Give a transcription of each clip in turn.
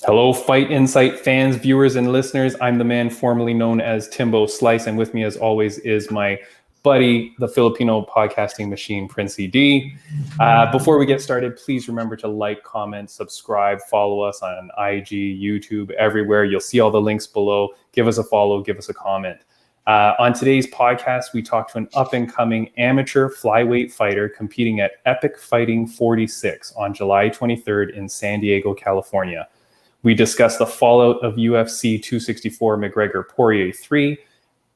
Hello, Fight Insight fans, viewers, and listeners. I'm the man formerly known as Timbo Slice, and with me, as always, is my buddy, the Filipino podcasting machine, Princey D. Before we get started, please remember to like, comment, subscribe, follow us on IG, YouTube, everywhere. You'll see all the links below. Give us a follow, give us a comment. On today's podcast, we talk to an up-and-coming amateur flyweight fighter competing at Epic Fighting 46 on July 23rd in San Diego, California. We discuss the fallout of UFC 264 McGregor Poirier 3,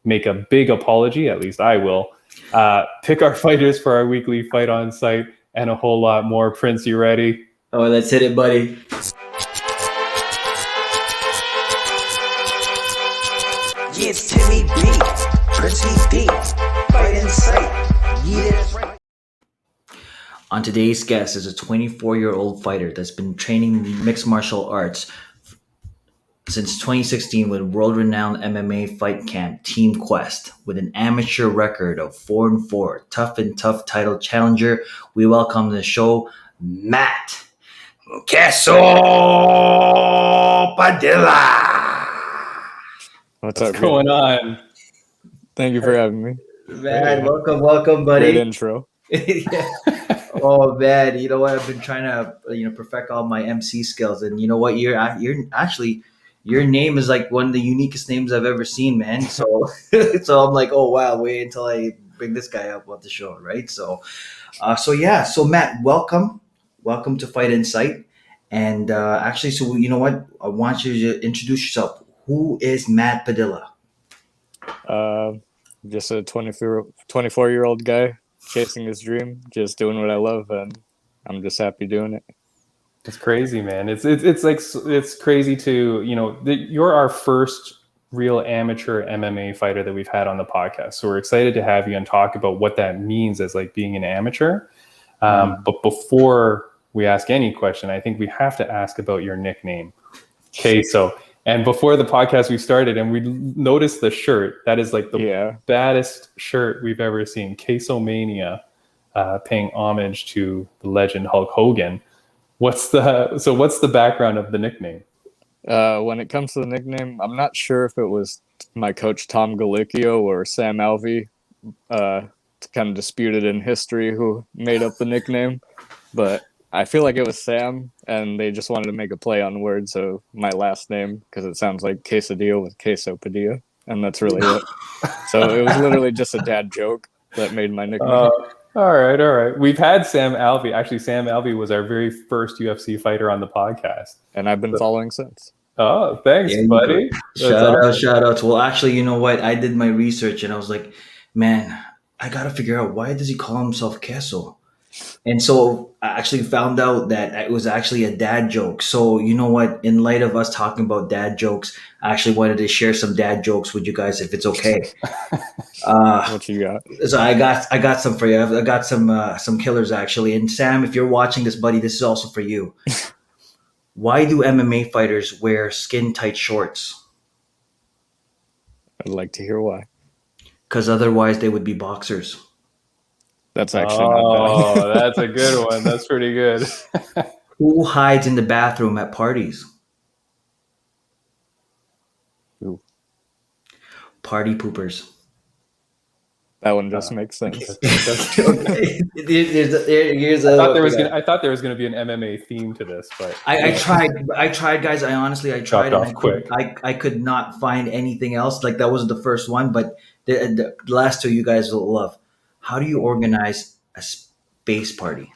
make a big apology, at least I will, pick our fighters for our weekly Fight on Site, and a whole lot more. Prince, you ready? Oh, let's hit it, buddy. Yeah, it's Timmy B, Princey D, Fight in Sight. Yeah, that's right. On today's guest is a 24-year-old fighter that's been training mixed martial arts since 2016 with world-renowned MMA fight camp Team Quest. With an amateur record of 4-4, tough and tough title challenger, we welcome to the show Matt Queso Padilla. What's going on? Thank you for having me. Man, welcome, buddy. Great intro. Yeah. Oh man, you know what? I've been trying to perfect all my MC skills, and you know what? You're actually your name is like one of the uniquest names I've ever seen, man. So so I'm like, oh wow, wait until I bring this guy up on the show, right? So Matt, welcome to Fight Insight, and actually, so you know what? I want you to introduce yourself. Who is Matt Padilla? Just a 24-year-old guy chasing his dream, just doing what I love, and I'm just happy doing it. It's crazy, man. It's crazy to, you're our first real amateur MMA fighter that we've had on the podcast. So we're excited to have you and talk about what that means as like being an amateur. But before we ask any question, I think we have to ask about your nickname, Queso. And before the podcast we started, and we noticed the shirt. That is like the baddest shirt we've ever seen. Queso Mania, paying homage to the legend Hulk Hogan. What's the background of the nickname? When it comes to the nickname, I'm not sure if it was my coach Tom Galicchio or Sam Alvey, kind of disputed in history who made up the nickname, but I feel like it was Sam, and they just wanted to make a play on words of my last name because it sounds like quesadilla with queso Padilla, and that's really it. So it was literally just a dad joke that made my nickname. All right. We've had Sam Alvey. Actually, Sam Alvey was our very first UFC fighter on the podcast, and I've been following since. Oh, thanks, buddy. Shout out. Well, actually, you know what? I did my research, and I was like, man, I gotta figure out why does he call himself Queso. And so I actually found out that it was actually a dad joke. So you know what? In light of us talking about dad jokes, I actually wanted to share some dad jokes with you guys, if it's okay. What you got? So I got some for you. I got some killers actually. And Sam, if you're watching this, buddy, this is also for you. Why do MMA fighters wear skin tight shorts? I'd like to hear why. Because otherwise they would be boxers. That's actually not bad. Oh, that's a good one. That's pretty good. Who hides in the bathroom at parties? Ooh. Party poopers. That one just makes sense. Okay. I thought there was going to be an MMA theme to this, but I tried, guys. I tried. Off quick. I could not find anything else. Like that was the first one, but the last two you guys will love. How do you organize a space party?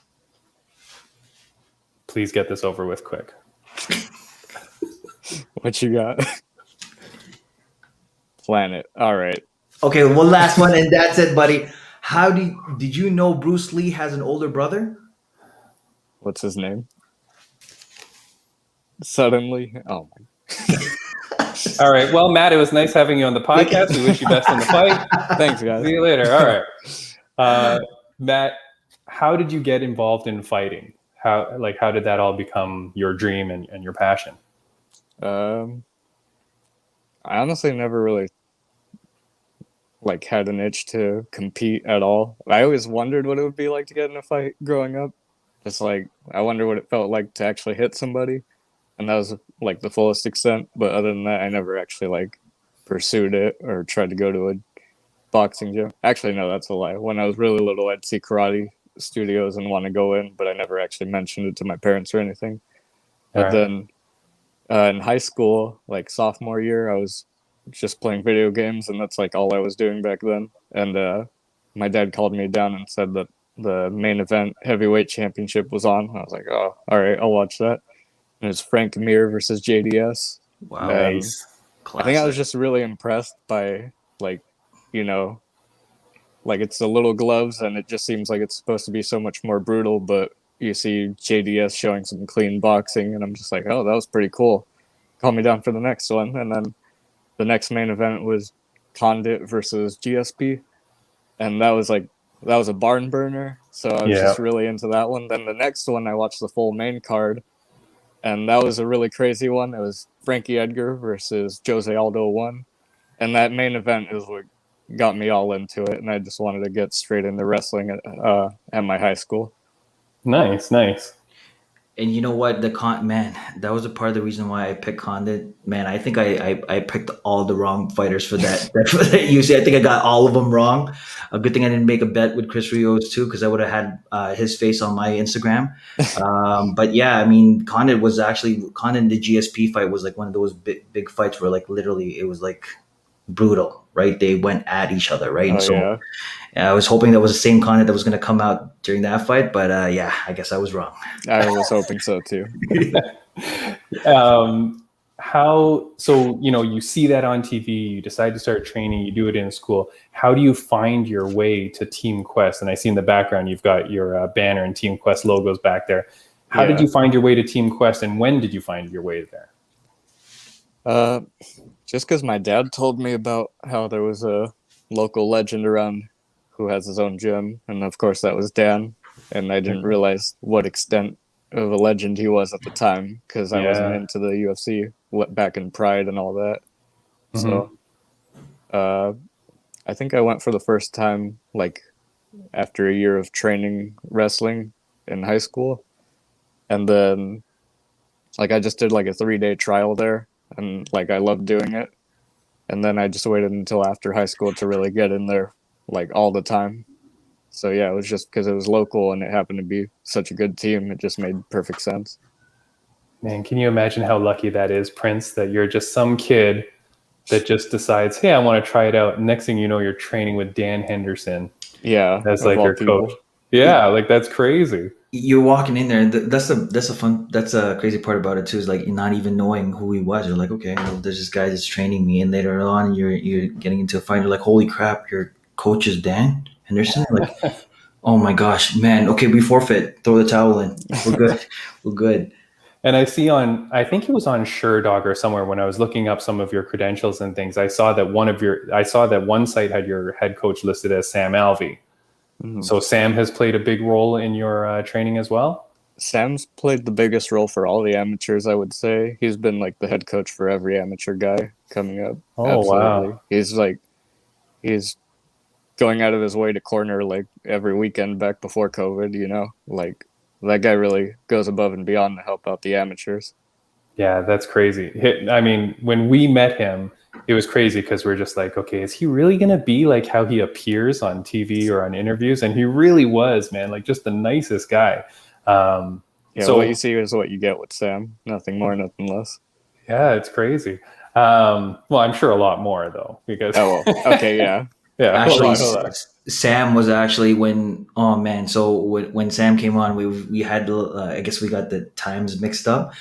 Please get this over with quick. What you got? Planet. All right. Okay, one last one, and that's it, buddy. Did you know Bruce Lee has an older brother? What's his name? Suddenly. Oh my. All right. Well, Matt, it was nice having you on the podcast. We wish you best in the fight. Thanks, guys. See you later. All right. Matt, how did you get involved in fighting? How did that all become your dream and your passion? I honestly never really had an itch to compete at all. I always wondered what it would be like to get in a fight growing up. Just I wonder what it felt like to actually hit somebody. and that was like the fullest extent. But other than that, I never actually like pursued it or tried to go to a boxing gym. Actually, no, that's a lie. When I was really little, I'd see karate studios and want to go in, but I never actually mentioned it to my parents or anything. But Right. then in high school, like sophomore year, I was just playing video games, and that's like all I was doing back then. And my dad called me down and said that the main event heavyweight championship was on. I was like, oh, all right, I'll watch that. And it was Frank Mir versus JDS. Wow. And Nice. I think I was Classic. just really impressed by, like, you know, like it's the little gloves and it just seems like it's supposed to be so much more brutal, but you see JDS showing some clean boxing and I'm just like, oh, that was pretty cool. Call me down for the next one. And then the next main event was Condit versus GSP. And that was a barn burner. So I was Yeah. just really into that one. Then the next one, I watched the full main card. And that was a really crazy one. It was Frankie Edgar versus Jose Aldo 1. And that main event is what got me all into it. And I just wanted to get straight into wrestling at my high school. Nice. And you know what? Man, that was a part of the reason why I picked Condit. Man, I think I picked all the wrong fighters for that for that UFC. I think I got all of them wrong. A good thing I didn't make a bet with Chris Rios too, because I would have had his face on my Instagram. But yeah, I mean, Condit the GSP fight was like one of those big fights where like literally it was like brutal, right? They went at each other, right? And Oh, so yeah. I was hoping that was the same Condit that was going to come out during that fight, but yeah, I guess I was wrong. I was hoping so too. So you see that on TV, you decide to start training, you do it in school. How do you find your way to Team Quest? And I see in the background you've got your banner and Team Quest logos back there. How did Yeah. you find your way to Team Quest, and when did you find your way there? Just because my dad told me about how there was a local legend around who has his own gym, and of course that was Dan, and I didn't realize what extent of a legend he was at the time because I wasn't Yeah. into the UFC back in Pride and all that. So I think I went for the first time like after a year of training wrestling in high school, and then like I just did like a 3-day trial there, and like I loved doing it. And then I just waited until after high school to really get in there like all the time. So yeah, it was just because it was local and it happened to be such a good team. It just made perfect sense. Man, can you imagine how lucky that is, Prince, that you're just some kid that just decides, hey, I want to try it out. Next thing you know, you're training with Dan Henderson. Yeah, That's of like all your people. coach. Yeah, like that's crazy. You're walking in there, and that's a crazy part about it too. Is like you're not even knowing who he was. You're like, okay, well, there's this guy that's training me, and later on, you're getting into a fight. You're like, holy crap, your coach is Dan Henderson. Like, oh my gosh, man. Okay, we forfeit. Throw the towel in. We're good. We're good. And I see I think it was on SureDog or somewhere when I was looking up some of your credentials and things, I saw that one site had your head coach listed as Sam Alvey. Mhm. So Sam has played a big role in your training as well? Sam's played the biggest role for all the amateurs, I would say. He's been like the head coach for every amateur guy coming up. Oh, Absolutely. wow. He's going out of his way to corner like every weekend back before COVID, like that guy really goes above and beyond to help out the amateurs. Yeah, that's crazy. I mean, when we met him, it was crazy because we're just like, okay, is he really going to be like how he appears on TV or on interviews? And he really was, man, like just the nicest guy. Yeah, so what you see is what you get with Sam. Nothing more, nothing less. yeah, it's crazy. Well, I'm sure a lot more though, because Oh, well, okay, yeah. yeah, Actually, hold on. Sam was actually when Sam came on, we had I guess we got the times mixed up,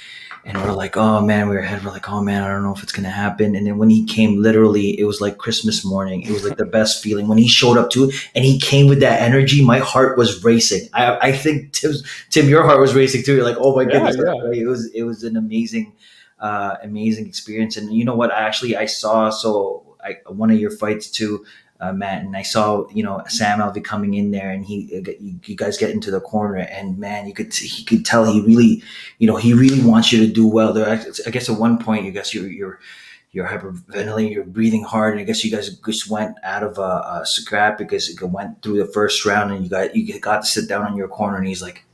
and we're like, oh man, we're like, oh man, I don't know if it's gonna happen. And then when he came, literally, it was like Christmas morning. It was like the best feeling when he showed up too, and he came with that energy. My heart was racing. I think Tim, your heart was racing too. You're like, oh my goodness, Yeah. Like, it was an amazing experience. And you know what? I saw one of your fights too. Matt, and I saw Sam Alvey coming in there, and you guys get into the corner, and man, he could tell he really wants you to do well. There, I guess at one point, you guess you're hyperventilating, you're breathing hard, and I guess you guys just went out of a scrap because it went through the first round, and you got to sit down on your corner, and he's like,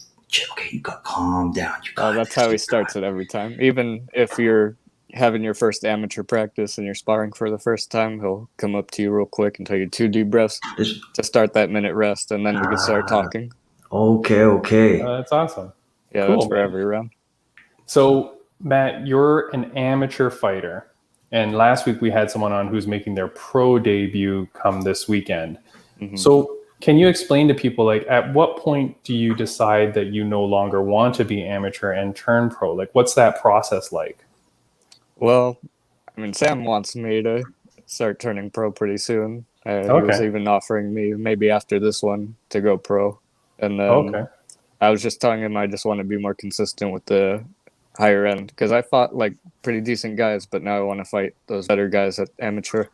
Okay, you got calm down. You got That's this, how he you starts it every time. Even if you're having your first amateur practice and you're sparring for the first time, he'll come up to you real quick and tell you 2 deep breaths this. to start that minute rest, and then we can start talking. Okay. That's awesome. Yeah, Cool, that's for man. every round. So, Matt, you're an amateur fighter. And last week we had someone on who's making their pro debut come this weekend. Mhm. So, can you explain to people, like, at what point do you decide that you no longer want to be amateur and turn pro? Like, what's that process like? Well, I mean, Sam wants me to start turning pro pretty soon. He was Okay. even offering me maybe after this one to go pro. And then Okay. I was just telling him I just want to be more consistent with the higher end because I fought like pretty decent guys, but now I want to fight those better guys at amateur.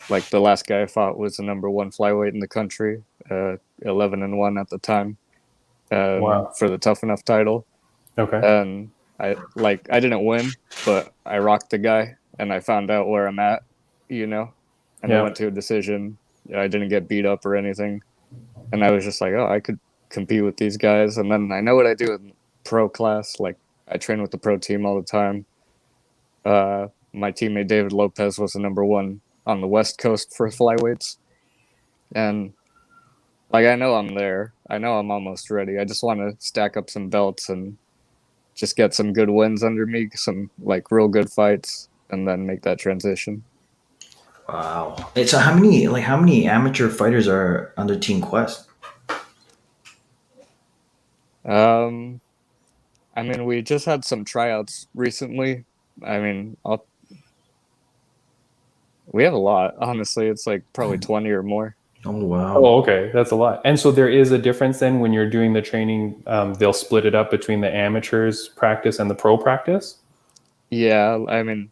Like the last guy I fought was the number 1 flyweight in the country, 11-1 at the time, Wow. for the Tough Enough title. Okay. And I didn't win, but I rocked the guy, and I found out where I'm at, and Yeah. I went to a decision. I didn't get beat up or anything, and I was just like, oh, I could compete with these guys. And then I know what I do in pro class. Like I train with the pro team all the time. My teammate David Lopez was the number 1 on the West Coast for flyweights, and like I know I'm there. I know I'm almost ready. I just want to stack up some belts and just get some good wins under me, some like real good fights, and then make that transition. Wow. So how many amateur fighters are under Team Quest? I mean, we just had some tryouts recently. I mean, we have a lot. Honestly, it's like probably 20 or more. Oh wow. Oh, okay. That's a lot. And so there is a difference then when you're doing the training, they'll split it up between the amateurs practice and the pro practice? Yeah, I mean,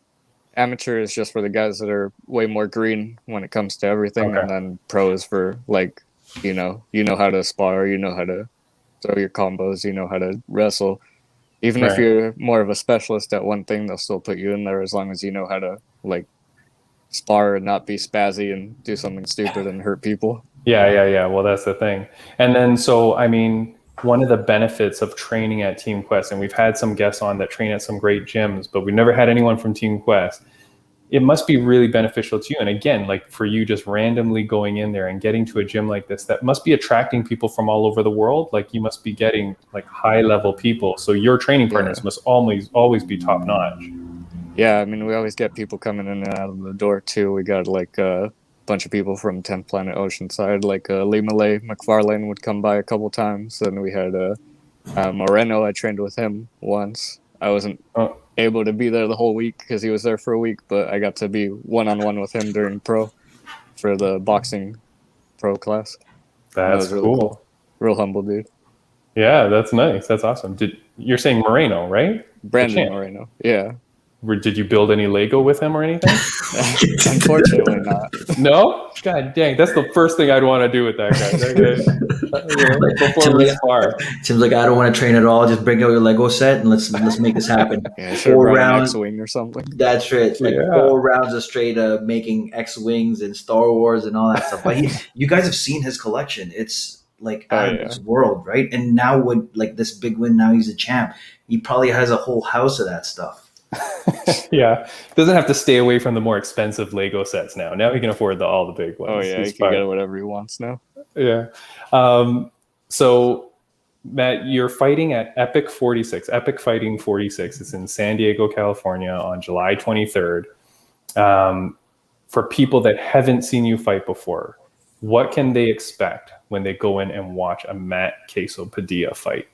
amateur is just for the guys that are way more green when it comes to everything, Okay. and then pro is for like, you know how to spar, you know how to throw your combos, you know how to wrestle. Even if Right. you're more of a specialist at one thing, they'll still put you in there as long as you know how to like spar and not be spazzy and do something stupid and hurt people. Yeah. Well, that's the thing. And then, so, I mean, one of the benefits of training at Team Quest, and we've had some guests on that train at some great gyms, but we've never had anyone from Team Quest. It must be really beneficial to you. And again, like for you just randomly going in there and getting to a gym like this, that must be attracting people from all over the world. Like you must be getting like high level people. So your training partners must always be top notch. Yeah, I mean, we always get people coming in and out of the door too. We got like a bunch of people from 10th Planet Oceanside, like Lee Malay McFarlane would come by a couple times. Then we had Moreno. I trained with him once. I wasn't able to be there the whole week because he was there for a week, but I got to be one-on-one with him during pro for the boxing pro class. That's that was really cool. Real humble dude. Yeah, that's nice. That's awesome. You're saying Moreno, right? Brandon Moreno. Yeah. Did you build any Lego with him or anything? Unfortunately not. No? God dang, that's the first thing I'd want to do with that guy. Before we spar. Seems like I don't want to train at all. Just bring out your Lego set and let's make this happen. Yeah, 4 rounds X-wing or something. That's right. Like 4 rounds of straight making X-wings and Star Wars and all that stuff. But you guys have seen his collection. It's like out of this world, right? And now with like this big win, now he's a champ. He probably has a whole house of that stuff. Yeah, doesn't have to stay away from the more expensive Lego sets now. Now he can afford all the big ones. Oh yeah, he can get whatever he wants now. Yeah. So Matt, you're fighting at Epic Fighting 46. It's in San Diego, California on July 23rd. For people that haven't seen you fight before, what can they expect when they go in and watch a Matt Queso Padilla fight?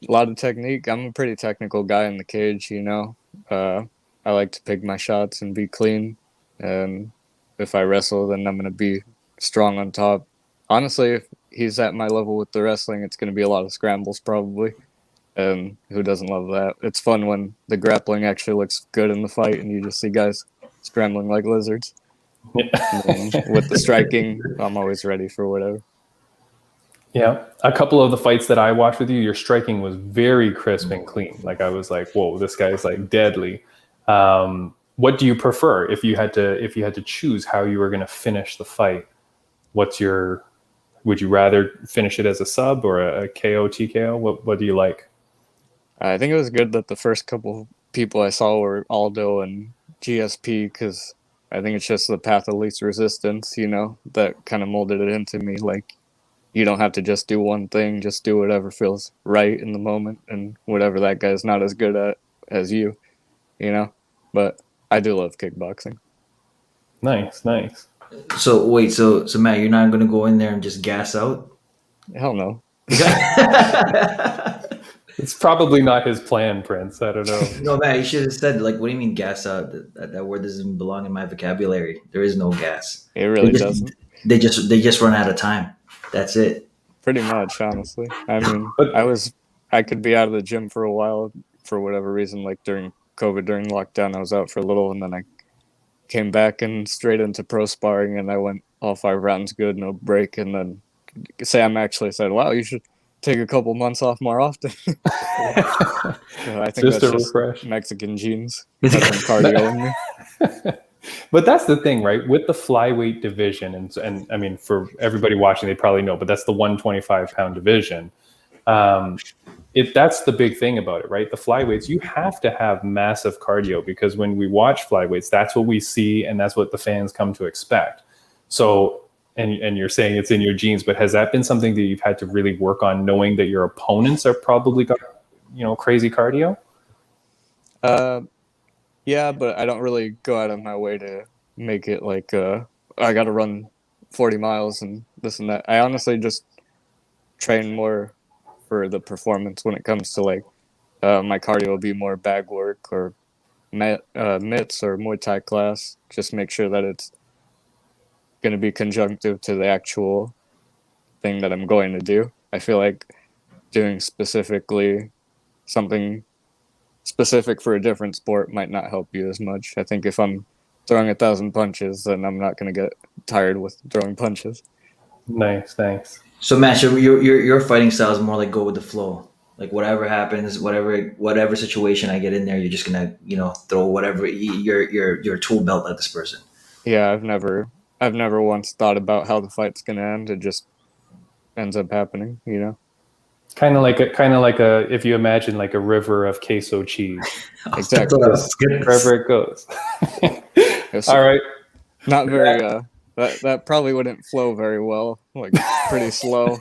A lot of technique. I'm a pretty technical guy in the cage, you know. I like to pick my shots and be clean. And if I wrestle, then I'm going to be strong on top. Honestly, if he's at my level with the wrestling, it's going to be a lot of scrambles probably. And who doesn't love that? It's fun when the grappling actually looks good in the fight and you just see guys scrambling like lizards. With the striking, I'm always ready for whatever. Yeah, a couple of the fights that I watched with you, your striking was very crisp and clean. Like I was like, whoa, this guy's like deadly. What do you prefer if you had to choose how you were going to finish the fight? What's your would you rather finish it as a sub or a KO, TKO? What do you like? I think it was good that the first couple people I saw were Aldo and GSP because I think it's just the path of least resistance, that kind of molded it into me. Like, you don't have to just do one thing, just do whatever feels right in the moment and whatever that guy's not as good at as you, But I do love kickboxing. Nice. So wait, so Matt, you're not gonna go in there and just gas out? Hell no. It's probably not his plan, Prince. I don't know. No, Matt, you should have said, like, what do you mean gas out? That word doesn't belong in my vocabulary. There is no gas. It really doesn't. They just run out of time. That's it. Pretty much, honestly. I mean, I could be out of the gym for a while for whatever reason, like during COVID, during lockdown, I was out for a little, and then I came back and straight into pro sparring, and I went all 5 rounds good, no break, and then Sam actually said, wow, you should take a couple months off more often. So I think just that's a just refresh. Mexican genes. That's some cardio in me. But that's the thing, right? With the flyweight division, and I mean, for everybody watching, they probably know, but that's the 125-pound division. That's the big thing about it, right? The flyweights, you have to have massive cardio because when we watch flyweights, that's what we see, and that's what the fans come to expect. So, and you're saying it's in your genes, but has that been something that you've had to really work on, knowing that your opponents are probably got, crazy cardio? Yeah, but I don't really go out of my way to make it like I got to run 40 miles and this and that. I honestly just train more for the performance when it comes to like my cardio will be more bag work or mitts or Muay Thai class. Just make sure that it's going to be conjunctive to the actual thing that I'm going to do. I feel like doing specifically something specific for a different sport might not help you as much. I think if I'm throwing 1,000 punches, then I'm not going to get tired with throwing punches. Nice. So Matt, your fighting style is more like go with the flow. Like whatever happens, whatever situation I get in there, you're just gonna throw whatever your tool belt at this person. Yeah, I've never once thought about how the fight's gonna end. It just ends up happening, Kind of like a if you imagine like a river of queso cheese. Exactly. Wherever it goes. Yes, all right. Not very that probably wouldn't flow very well. Like pretty slow,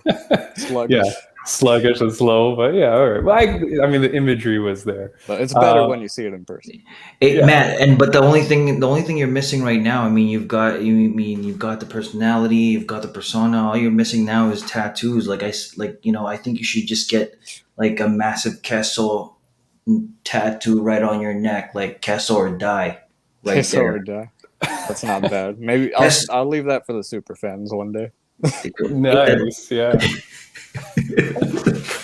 sluggish. Yeah, sluggish and slow, but yeah, all right. Well, I mean, the imagery was there. But it's better when you see it in person. Matt, but the only thing you're missing right now, I mean, you've got the personality, you've got the persona. All you're missing now is tattoos. I think you should just get like a massive Queso tattoo right on your neck, like Queso or die. Right Queso there. or die. That's not bad. Maybe I'll leave that for the super fans one day. Nice, yeah.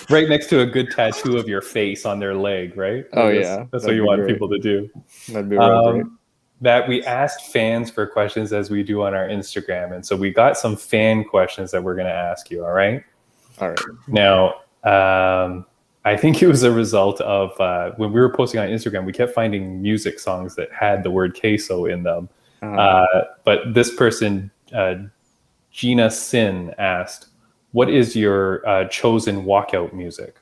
Right next to a good tattoo of your face on their leg, right? Oh, yeah. That's what you want people to do. That'd be really great. That we asked fans for questions as we do on our Instagram. And so we got some fan questions that we're going to ask you, all right? All right. Now, I think it was a result of when we were posting on Instagram, we kept finding music songs that had the word queso in them. But this person, Gina Sin, asked, what is your chosen walkout music?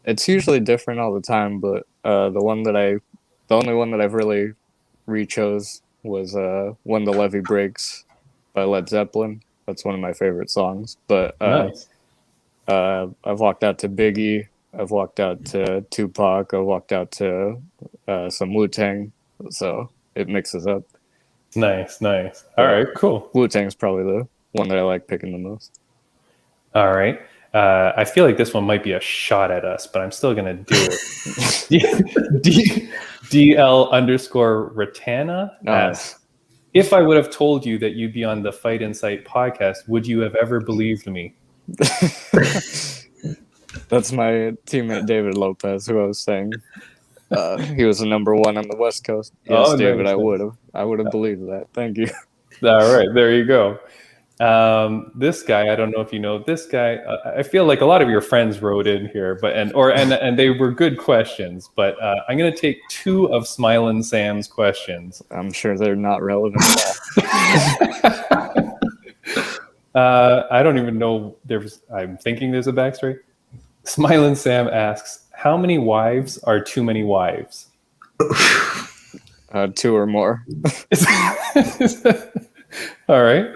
It's usually different all the time, but the only one that I've really re-chose was When the Levee Breaks by Led Zeppelin. That's one of my favorite songs. But Nice. I've walked out to Biggie. I've walked out to Tupac. I've walked out to some Wu-Tang. So it mixes up. Nice. All right, cool. Wu-Tang's probably the one that I like picking the most. All right. I feel like this one might be a shot at us, but I'm still going to do it. DL_Ratana asks, if I would have told you that you'd be on the Fight Insight podcast, would you have ever believed me? That's my teammate David Lopez, who I was saying. He was the number one on the West Coast. Yes, David, nice. I would have believed that. Thank you. All right, there you go. This guy, I don't know if you know this guy. I feel like a lot of your friends wrote in here, and they were good questions. But I'm going to take 2 of Smilin' Sam's questions. I'm sure they're not relevant at all. I don't even know. I'm thinking there's a backstory. Smiling Sam asks, "How many wives are too many wives?" 2 or more. All right.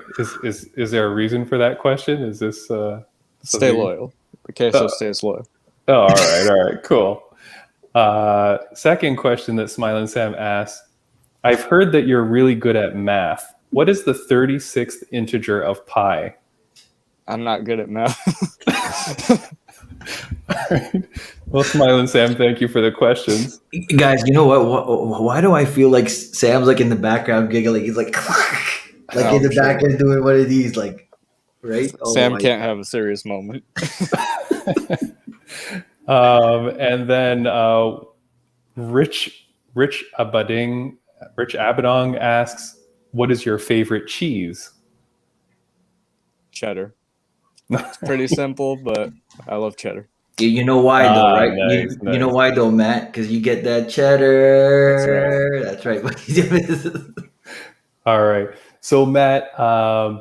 Is there a reason for that question? Is this Stay something- loyal. The queso stays loyal. Oh, all right, cool. Second question that Smiling Sam asks: I've heard that you're really good at math. What is the 36th integer of pi? I'm not good at math. All right. Well, Smiling Sam, thank you for the questions. Guys, you know what? Why do I feel like Sam's like in the background giggling? He's like, like in the background doing one of these, like, right? Oh, Sam can't have a serious moment. And then Rich Abadong asks, "What is your favorite cheese?" Cheddar. It's pretty simple, but I love cheddar. You know why though, right? Nice, You know nice. why though, Matt? Because you get that cheddar. That's right. All right. So Matt,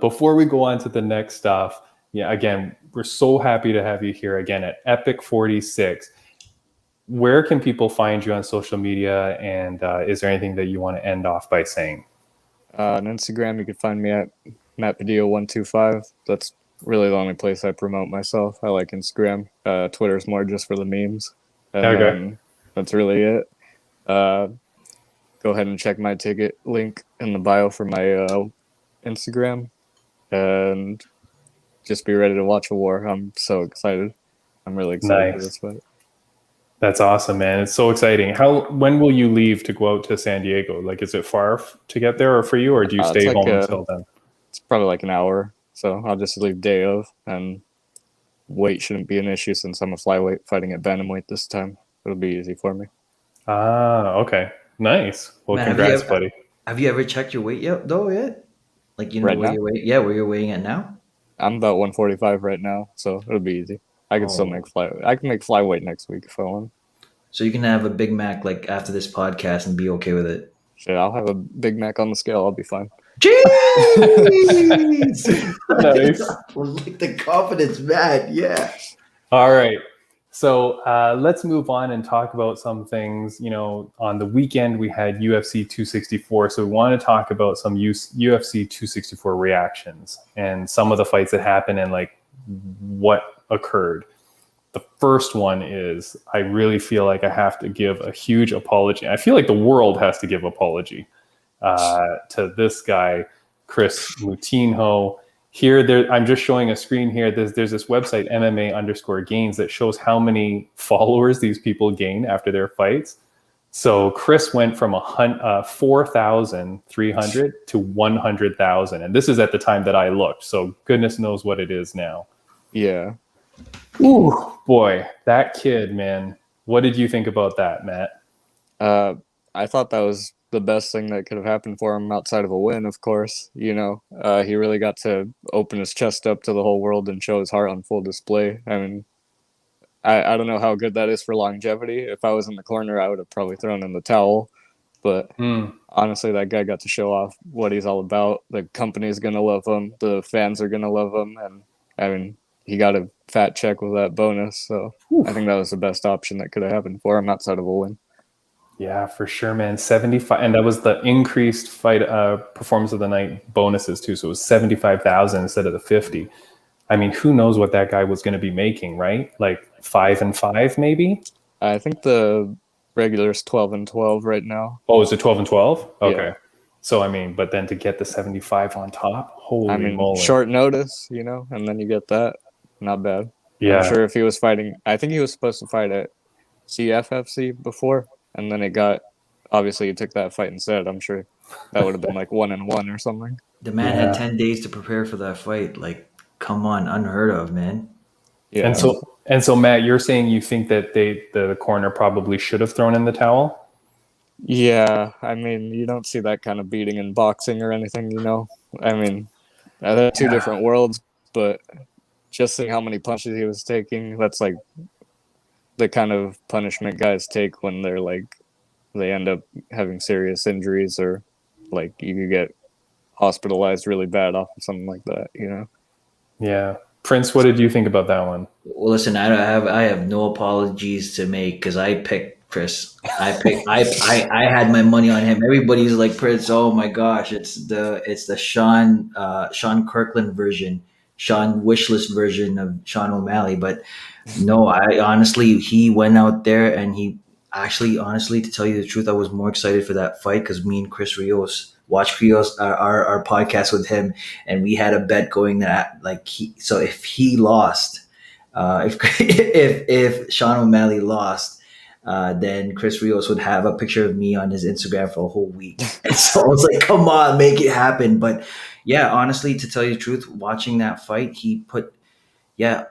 before we go on to the next stuff, yeah, again, we're so happy to have you here again at Epic46. Where can people find you on social media? And is there anything that you want to end off by saying? On Instagram, you can find me at Matt Padilla 125. That's really the only place I promote myself. I like Instagram. Twitter's more just for the memes. And Okay. that's really it. Go ahead and check my ticket link in the bio for my Instagram. And just be ready to watch a war. I'm so excited. I'm really excited for Nice. this fight. That's awesome, man. It's so exciting. When will you leave to go out to San Diego? Like, is it far to get there or for you, or do you It's stay like home until then? It's probably like an hour. So I'll just leave day of, and weight shouldn't be an issue since I'm a flyweight fighting at bantamweight this time. It'll be easy for me. Ah, okay. Nice. Well, Man, congrats, buddy. Have you ever checked your weight yet? Like, you know Right where now? you're weighing? Yeah, where you're weighing at now? I'm about 145 right now, so it'll be easy. I can still make I can make flyweight next week if I want. So you can have a Big Mac like after this podcast and be okay with it. Shit, I'll have a Big Mac on the scale. I'll be fine. Jeez! Nice. Like the confidence, man. Yeah. All right. So let's move on and talk about some things. You know, on the weekend we had UFC 264. So we want to talk about some UFC 264 reactions and some of the fights that happened and like what occurred. The first one is I really feel like I have to give a huge apology. I feel like the world has to give apology to this guy, Chris Moutinho. Here, I'm just showing a screen here. There's this website, MMA_gains, that shows how many followers these people gain after their fights. So Chris went from 4,300 to 100,000. And this is at the time that I looked. So goodness knows what it is now. Yeah. Ooh, boy, that kid, man. What did you think about that, Matt? I thought that was the best thing that could have happened for him outside of a win, of course. You know, he really got to open his chest up to the whole world and show his heart on full display. I mean, I don't know how good that is for longevity. If I was in the corner, I would have probably thrown in the towel. But honestly, that guy got to show off what he's all about. The company's going to love him. The fans are going to love him. And I mean, he got a fat check with that bonus. So I think that was the best option that could have happened for him outside of a win. Yeah, for sure, man. 75, and that was the increased fight performance of the night bonuses too. So it was 75,000 instead of the 50. I mean, who knows what that guy was going to be making, right? Like 5 and 5, maybe. I think the regular's 12 and 12 right now. Oh, is it 12 and 12? Okay. Yeah. So I mean, but then to get the 75 on top, holy moly! Short notice, you know, and then you get that. Not bad. Yeah. I'm sure if he was fighting, I think he was supposed to fight at CFFC before. And then obviously he took that fight instead. I'm sure that would have been like 1-1 or something. The man had 10 days to prepare for that fight. Like, come on, unheard of, man. Yeah. And so Matt, you're saying you think that the corner probably should have thrown in the towel? Yeah. I mean, you don't see that kind of beating in boxing or anything, you know? I mean, they're two different worlds, but just seeing how many punches he was taking, that's like the kind of punishment guys take when they're like they end up having serious injuries or like you could get hospitalized really bad off of something like that, you know. Yeah. Prince, what did you think about that one? Well, listen, I have no apologies to make because I picked Chris. I had my money on him. Everybody's like Prince. Oh my gosh, it's the Sean Kirkland version, Sean wishlist version of Sean O'Malley. But no, I honestly he went out there and he actually honestly to tell you the truth, I was more excited for that fight because me and Chris Rios watched our podcast with him, and we had a bet going that like so if he lost, if if Sean O'Malley lost, then Chris Rios would have a picture of me on his Instagram for a whole week. And so I was like, come on, make it happen. But yeah, honestly, to tell you the truth, watching that fight, he put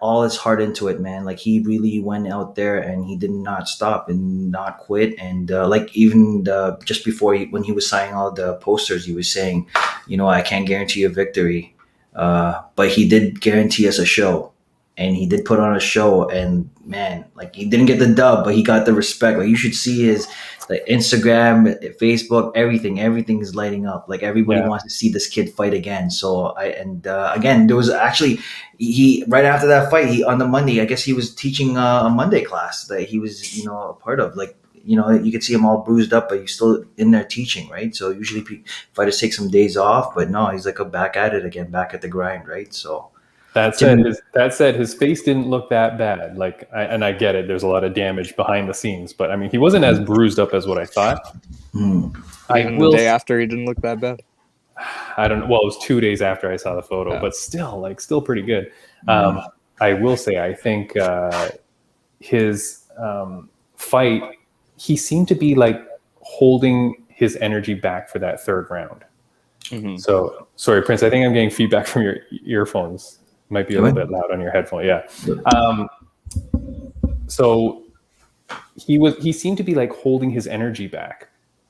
all his heart into it, man. Like he really went out there and he did not stop and not quit. And like even just before when he was signing all the posters, he was saying, I can't guarantee a victory, but he did guarantee us a show, and he did put on a show. And man, like he didn't get the dub, but he got the respect. Like you should see his like Instagram, Facebook, everything is lighting up. Like everybody wants to see this kid fight again. So again, there was actually he right after that fight, he on the Monday, I guess he was teaching a Monday class that he was a part of. Like you could see him all bruised up, but he's still in there teaching, right? So usually fighters take some days off, but no, he's like back at it again, back at the grind, right? So. That said, his face didn't look that bad. Like, I get it. There's a lot of damage behind the scenes, but I mean, he wasn't as bruised up as what I thought. Even the day after, he didn't look that bad. I don't know. Well, it was 2 days after I saw the photo, but still pretty good. I will say, I think his fight, he seemed to be like holding his energy back for that third round. Mm-hmm. So, sorry, Prince, I think I'm getting feedback from your earphones. Might be a little bit loud on your headphone. Yeah. So he seemed to be like holding his energy back.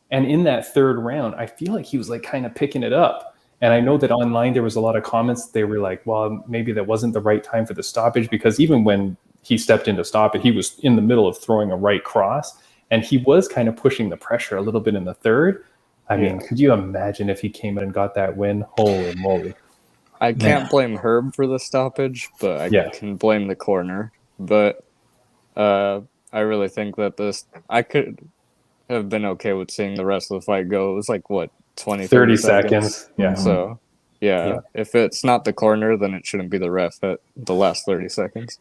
And in that third round, I feel like he was like kind of picking it up. And I know that online there was a lot of comments. They were like, well, maybe that wasn't the right time for the stoppage, because even when he stepped in to stop it, he was in the middle of throwing a right cross, and he was kind of pushing the pressure a little bit in the third. I mean, could you imagine if he came in and got that win? Holy moly. I can't blame Herb for the stoppage, but I can blame the corner. But I really think that I could have been okay with seeing the rest of the fight go. It was like, what, 30 seconds? Yeah. So, if it's not the corner, then it shouldn't be the ref at the last 30 seconds.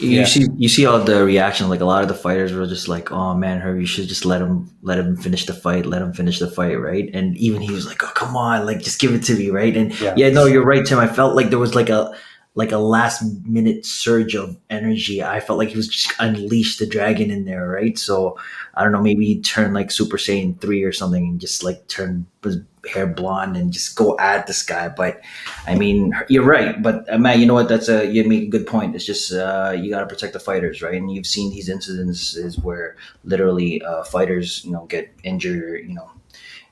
You see all the reaction. Like a lot of the fighters were just like, "Oh man, Herb, you should just let him finish the fight. Let him finish the fight, right?" And even he was like, "Oh come on, like just give it to me, right?" And no, you're right, Tim. I felt like there was like a last minute surge of energy. I felt like he was just unleashed the dragon in there, right? So I don't know, maybe he turned like Super Saiyan 3 or something and just like turn his hair blonde and just go at this guy. But I mean, you're right. But Matt, you know what? You make a good point. It's just you got to protect the fighters, right? And you've seen these incidences where literally fighters, get injured,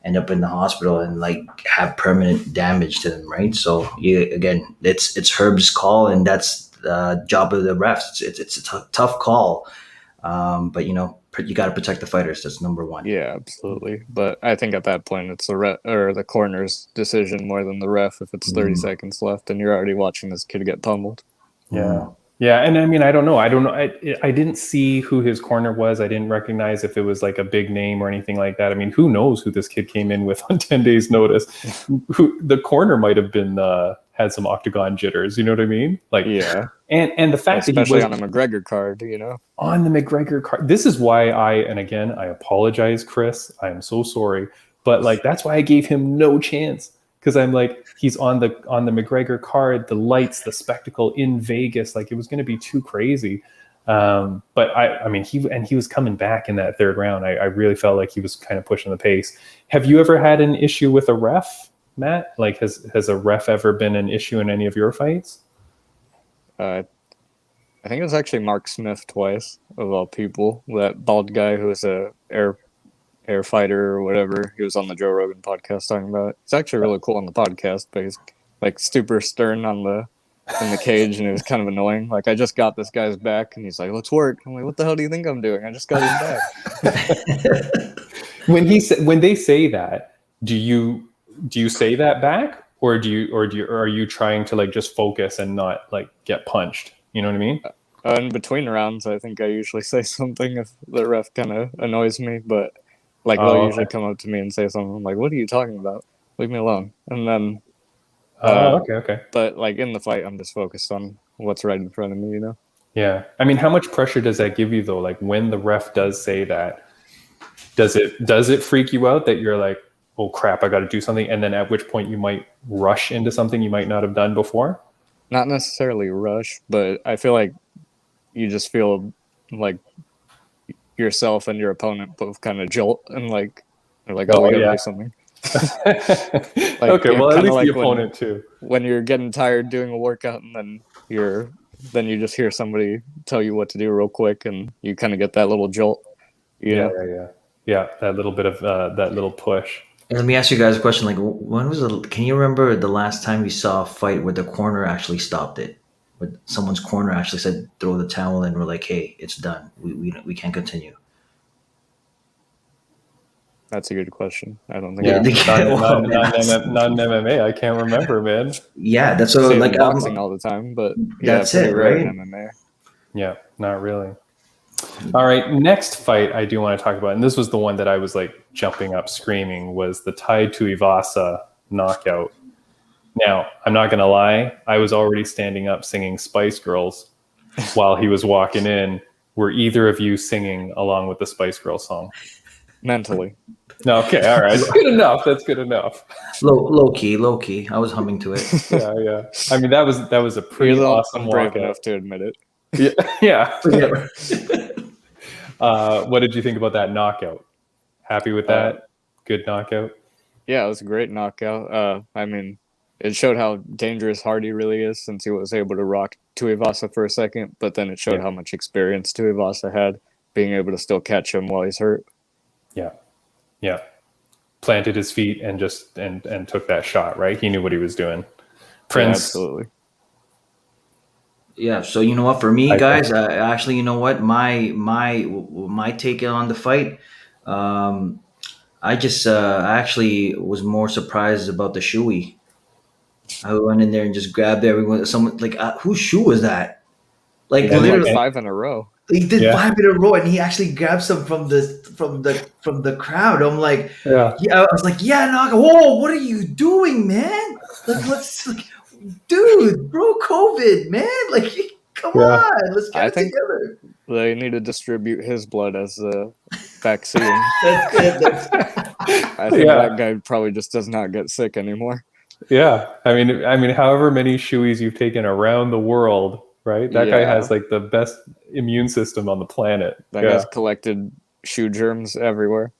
end up in the hospital and like have permanent damage to them, right? So again, it's Herb's call, and that's the job of the refs. It's a tough call, but you got to protect the fighters. That's number one. Yeah, absolutely. But I think at that point, it's the corner's decision more than the ref. If it's 30 seconds left and you're already watching this kid get pummeled. Yeah. Yeah. And I mean, I don't know. I didn't see who his corner was. I didn't recognize if it was like a big name or anything like that. I mean, who knows who this kid came in with on 10 days notice? The corner might have been, had some octagon jitters. You know what I mean? Like, and the fact that he was on a McGregor card, on the McGregor card. This is why I apologize, Chris. I am so sorry. But like, that's why I gave him no chance. Because I'm like, he's on the McGregor card, the lights, the spectacle in Vegas, like it was going to be too crazy. But I mean, he was coming back in that third round. I really felt like he was kind of pushing the pace. Have you ever had an issue with a ref, Matt? Like, has a ref ever been an issue in any of your fights? I think it was actually Mark Smith twice, of all people. That bald guy who was a air fighter or whatever. He was on the Joe Rogan podcast talking about it. It's actually really cool on the podcast, but he's like super stern in the cage, and it was kind of annoying. Like, I just got this guy's back, and he's like, "Let's work." I'm like, "What the hell do you think I'm doing? I just got his back." When they say that, do you say that back, or are you trying to like just focus and not like get punched? You know what I mean? In between rounds, I think I usually say something if the ref kind of annoys me, but like they'll usually come up to me and say something. I'm like, "What are you talking about? Leave me alone." And then, okay. but like in the fight, I'm just focused on what's right in front of me, you know? Yeah. I mean, how much pressure does that give you though? Like when the ref does say that, does it freak you out that you're like, oh crap, I got to do something, and then at which point you might rush into something you might not have done before? Not necessarily rush, but I feel like you just feel like yourself and your opponent both kind of jolt and like they're like, "Oh, we gotta do something." Okay, well, at least like the opponent too. When you're getting tired doing a workout and then you just hear somebody tell you what to do real quick and you kind of get that little jolt. Yeah, that little bit of that little push. And let me ask you guys a question. Like, can you remember the last time you saw a fight where the corner actually stopped it? Where someone's corner actually said, throw the towel and we're like, hey, it's done. We can't continue. That's a good question. I don't think. Yeah, non-MMA. I can't remember, man. Yeah, that's what like boxing all the time, but that's it, right? In MMA. Yeah, not really. All right, next fight I do want to talk about, and this was the one that I was like jumping up screaming, was the Tai Tuivasa knockout. Now, I'm not going to lie, I was already standing up singing Spice Girls while he was walking in. Were either of you singing along with the Spice Girls song? Mentally. No, okay, all right. That's good enough. That's good enough. Low key. I was humming to it. Yeah. I mean, that was a pretty awesome I'm brave walkout. enough to admit it. Yeah. What did you think about that knockout? Happy with that? Good knockout? Yeah, it was a great knockout. I mean, it showed how dangerous Hardy really is since he was able to rock Tuivasa for a second, but then it showed how much experience Tuivasa had, being able to still catch him while he's hurt. Yeah. Planted his feet and just and took that shot, right? He knew what he was doing. Prince. Yeah, absolutely. Yeah, so you know what? For me, guys, actually, you know what? My take on the fight, I actually was more surprised about the shoey. I went in there and just grabbed everyone. Someone like, whose shoe was that? Like literally 5 in a row. He did 5 in a row, and he actually grabbed some from the crowd. I'm like, I was like, knock. Whoa, what are you doing, man? Dude, bro, COVID, man. Like, come on, let's get it together. They need to distribute his blood as a vaccine. That's good. I think that guy probably just does not get sick anymore. Yeah, I mean, however many shoeys you've taken around the world, right? That guy has like the best immune system on the planet. That guy's collected shoe germs everywhere.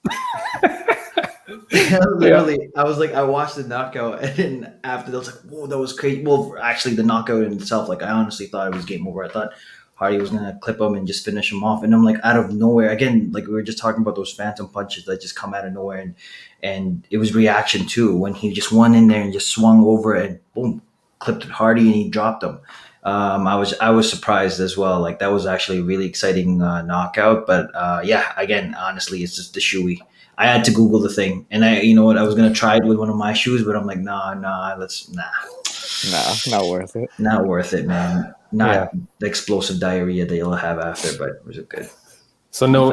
Literally, I watched the knockout, and then after that, I was like, whoa, that was crazy. Well, actually, the knockout in itself, like, I honestly thought it was game over. I thought Hardy was going to clip him and just finish him off. And I'm like, out of nowhere, again, like we were just talking about those phantom punches that just come out of nowhere. And it was reaction too, when he just went in there and just swung over and boom, clipped Hardy and he dropped him. I was surprised as well. Like, that was actually a really exciting knockout. But again, honestly, it's just the shoey. I had to Google the thing, and you know what? I was gonna try it with one of my shoes, but I'm like, nah, not worth it. Not worth it, man. Not the explosive diarrhea that you'll have after, but it was good. So no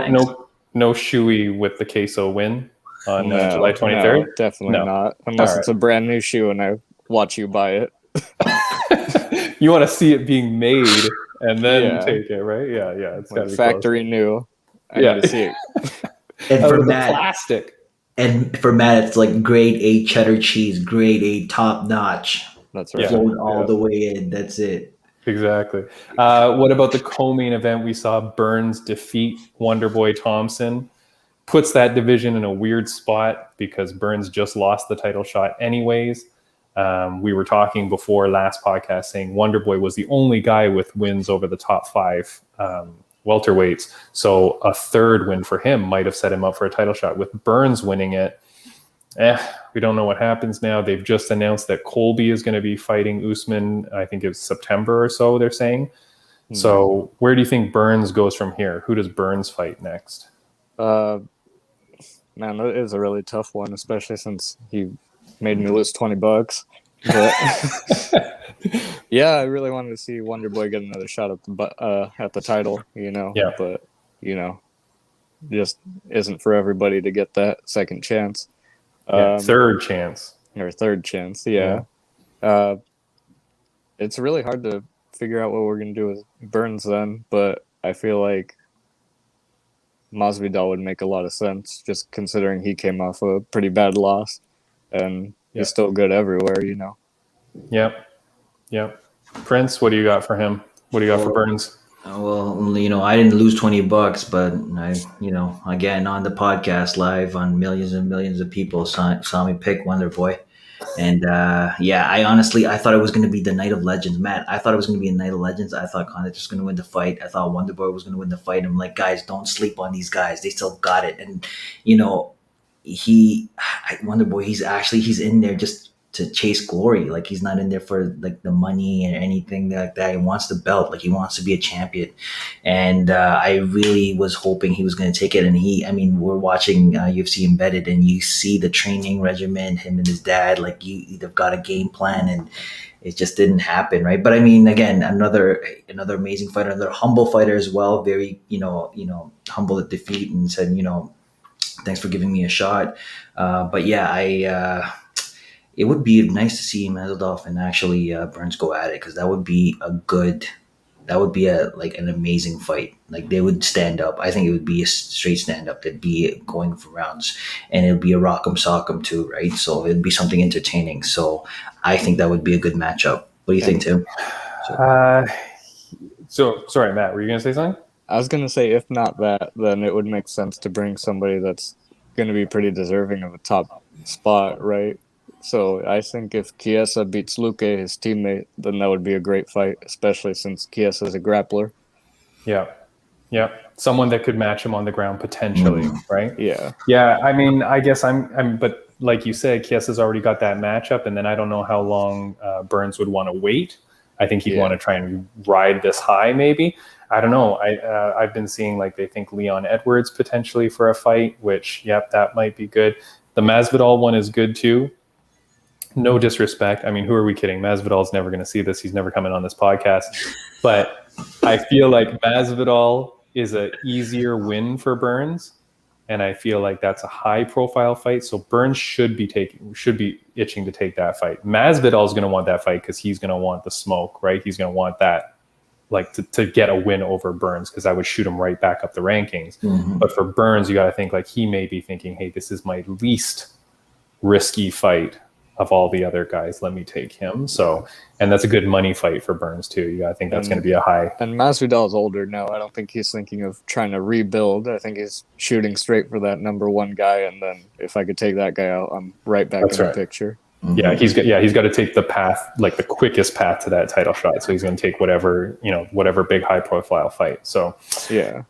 shoey with the Queso win on July 23rd. No, definitely not, unless it's a brand new shoe and I watch you buy it. You want to see it being made and then take it, right? Yeah. It's got to be factory new. I got to see it. And for Matt, plastic. And for Matt, it's like grade A cheddar cheese, grade A top notch. That's right. Flowing all the way in. That's it. Exactly. What about the co-main event? We saw Burns defeat Wonderboy Thompson. Puts that division in a weird spot because Burns just lost the title shot anyways. We were talking before last podcast saying Wonderboy was the only guy with wins over the top 5 welterweights. So a third win for him might have set him up for a title shot. With Burns winning it, we don't know what happens now. They've just announced that Colby is going to be fighting Usman. I think it's September or so, they're saying. So where do you think Burns goes from here? Who does Burns fight next? Man, that is a really tough one, especially since he made me lose $20. But yeah, I really wanted to see Wonder Boy get another shot at the title, Yeah. but just isn't for everybody to get that second chance. Third chance. Or third chance, yeah. It's really hard to figure out what we're gonna do with Burns then, but I feel like Masvidal would make a lot of sense, just considering he came off a pretty bad loss, and he's still good everywhere, Yep. Prince, what do you got for him? What do you got for Burns? Well, I didn't lose $20, but again, on the podcast live on millions and millions of people saw me pick Wonder Boy. And I thought it was going to be the Night of Legends. Matt, I thought it was going to be a Night of Legends. I thought Conor was going to win the fight. I thought Wonder Boy was going to win the fight. I'm like, guys, don't sleep on these guys. They still got it. And, Wonder Boy, he's in there just to chase glory. Like, he's not in there for like the money or anything like that. He wants the belt. Like, he wants to be a champion. And I really was hoping he was going to take it. And we're watching UFC Embedded, and you see the training regimen, him and his dad, like they've got a game plan, and it just didn't happen. Right. But again, another amazing fighter, another humble fighter as well. Very, humble at defeat, and said, thanks for giving me a shot. It would be nice to see Masvidal and actually Burns go at it, because that would be an amazing fight. Like, they would stand up. I think it would be a straight stand up. They'd be going for rounds, and it would be a rock'em sock'em too, right? So it'd be something entertaining. So I think that would be a good matchup. What do you think, Tim? So sorry, Matt, were you going to say something? I was going to say, if not that, then it would make sense to bring somebody that's going to be pretty deserving of a top spot, right? So I think if Chiesa beats Luque, his teammate, then that would be a great fight, especially since Chiesa is a grappler. Yeah. Someone that could match him on the ground potentially, right? Yeah. I guess but like you said, Chiesa's already got that matchup, and then I don't know how long Burns would want to wait. I think he'd want to try and ride this high, maybe. I don't know. I've been seeing like they think Leon Edwards potentially for a fight, which, that might be good. The Masvidal one is good too. No disrespect. Who are we kidding? Masvidal's never going to see this. He's never coming on this podcast. But I feel like Masvidal is an easier win for Burns, and I feel like that's a high-profile fight. So Burns should be itching to take that fight. Masvidal's going to want that fight because he's going to want the smoke, right? He's going to want that, like, to get a win over Burns, because I would shoot him right back up the rankings. But for Burns, you got to think like he may be thinking, hey, this is my least risky fight of all the other guys. Let me take him. So, and that's a good money fight for Burns too. I think that's going to be a high. And Masvidal's older now. I don't think he's thinking of trying to rebuild. I think he's shooting straight for that number one guy. And then if I could take that guy out, I'm right back the picture. Yeah, he's got to take the path, like the quickest path to that title shot. So he's going to take whatever big high profile fight. So yeah.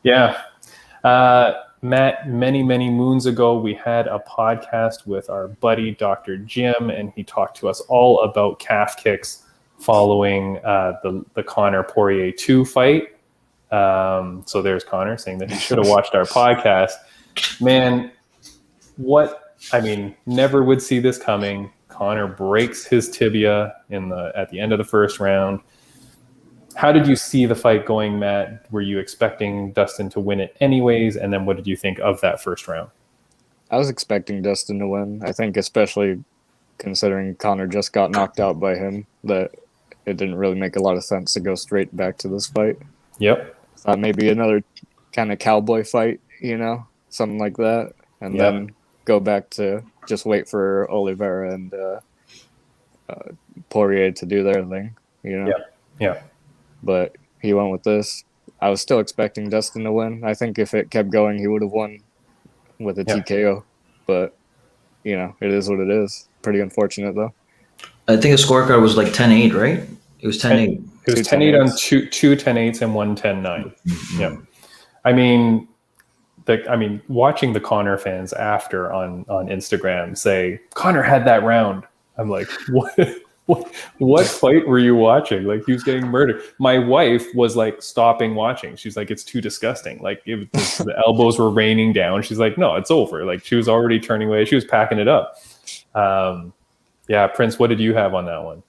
Matt, many moons ago, we had a podcast with our buddy Dr. Jim, and he talked to us all about calf kicks following the Conor Poirier 2 fight. So there's Conor saying that he should have watched our podcast. Man, never would see this coming. Conor breaks his tibia at the end of the first round. How did you see the fight going, Matt? Were you expecting Dustin to win it anyways? And then what did you think of that first round? I was expecting Dustin to win. I think especially considering Conor just got knocked out by him, that it didn't really make a lot of sense to go straight back to this fight. Yep. Thought maybe another kind of cowboy fight, something like that. And then go back to just wait for Oliveira and Poirier to do their thing, Yeah. But he went with this. I was still expecting Dustin to win. I think if it kept going, he would have won with a TKO. But, it is what it is. Pretty unfortunate, though. I think the scorecard was like 10-8, right? It was 10-8. It was 10-8 on two 10-8s and one 10-9. Yeah. Watching the Conor fans after on Instagram say, Conor had that round. I'm like, what fight were you watching? Like, he was getting murdered. My wife was like stopping watching. She's like, it's too disgusting. Like, the elbows were raining down. She's like, no, it's over. Like, she was already turning away. She was packing it up. Yeah, Prince, what did you have on that one?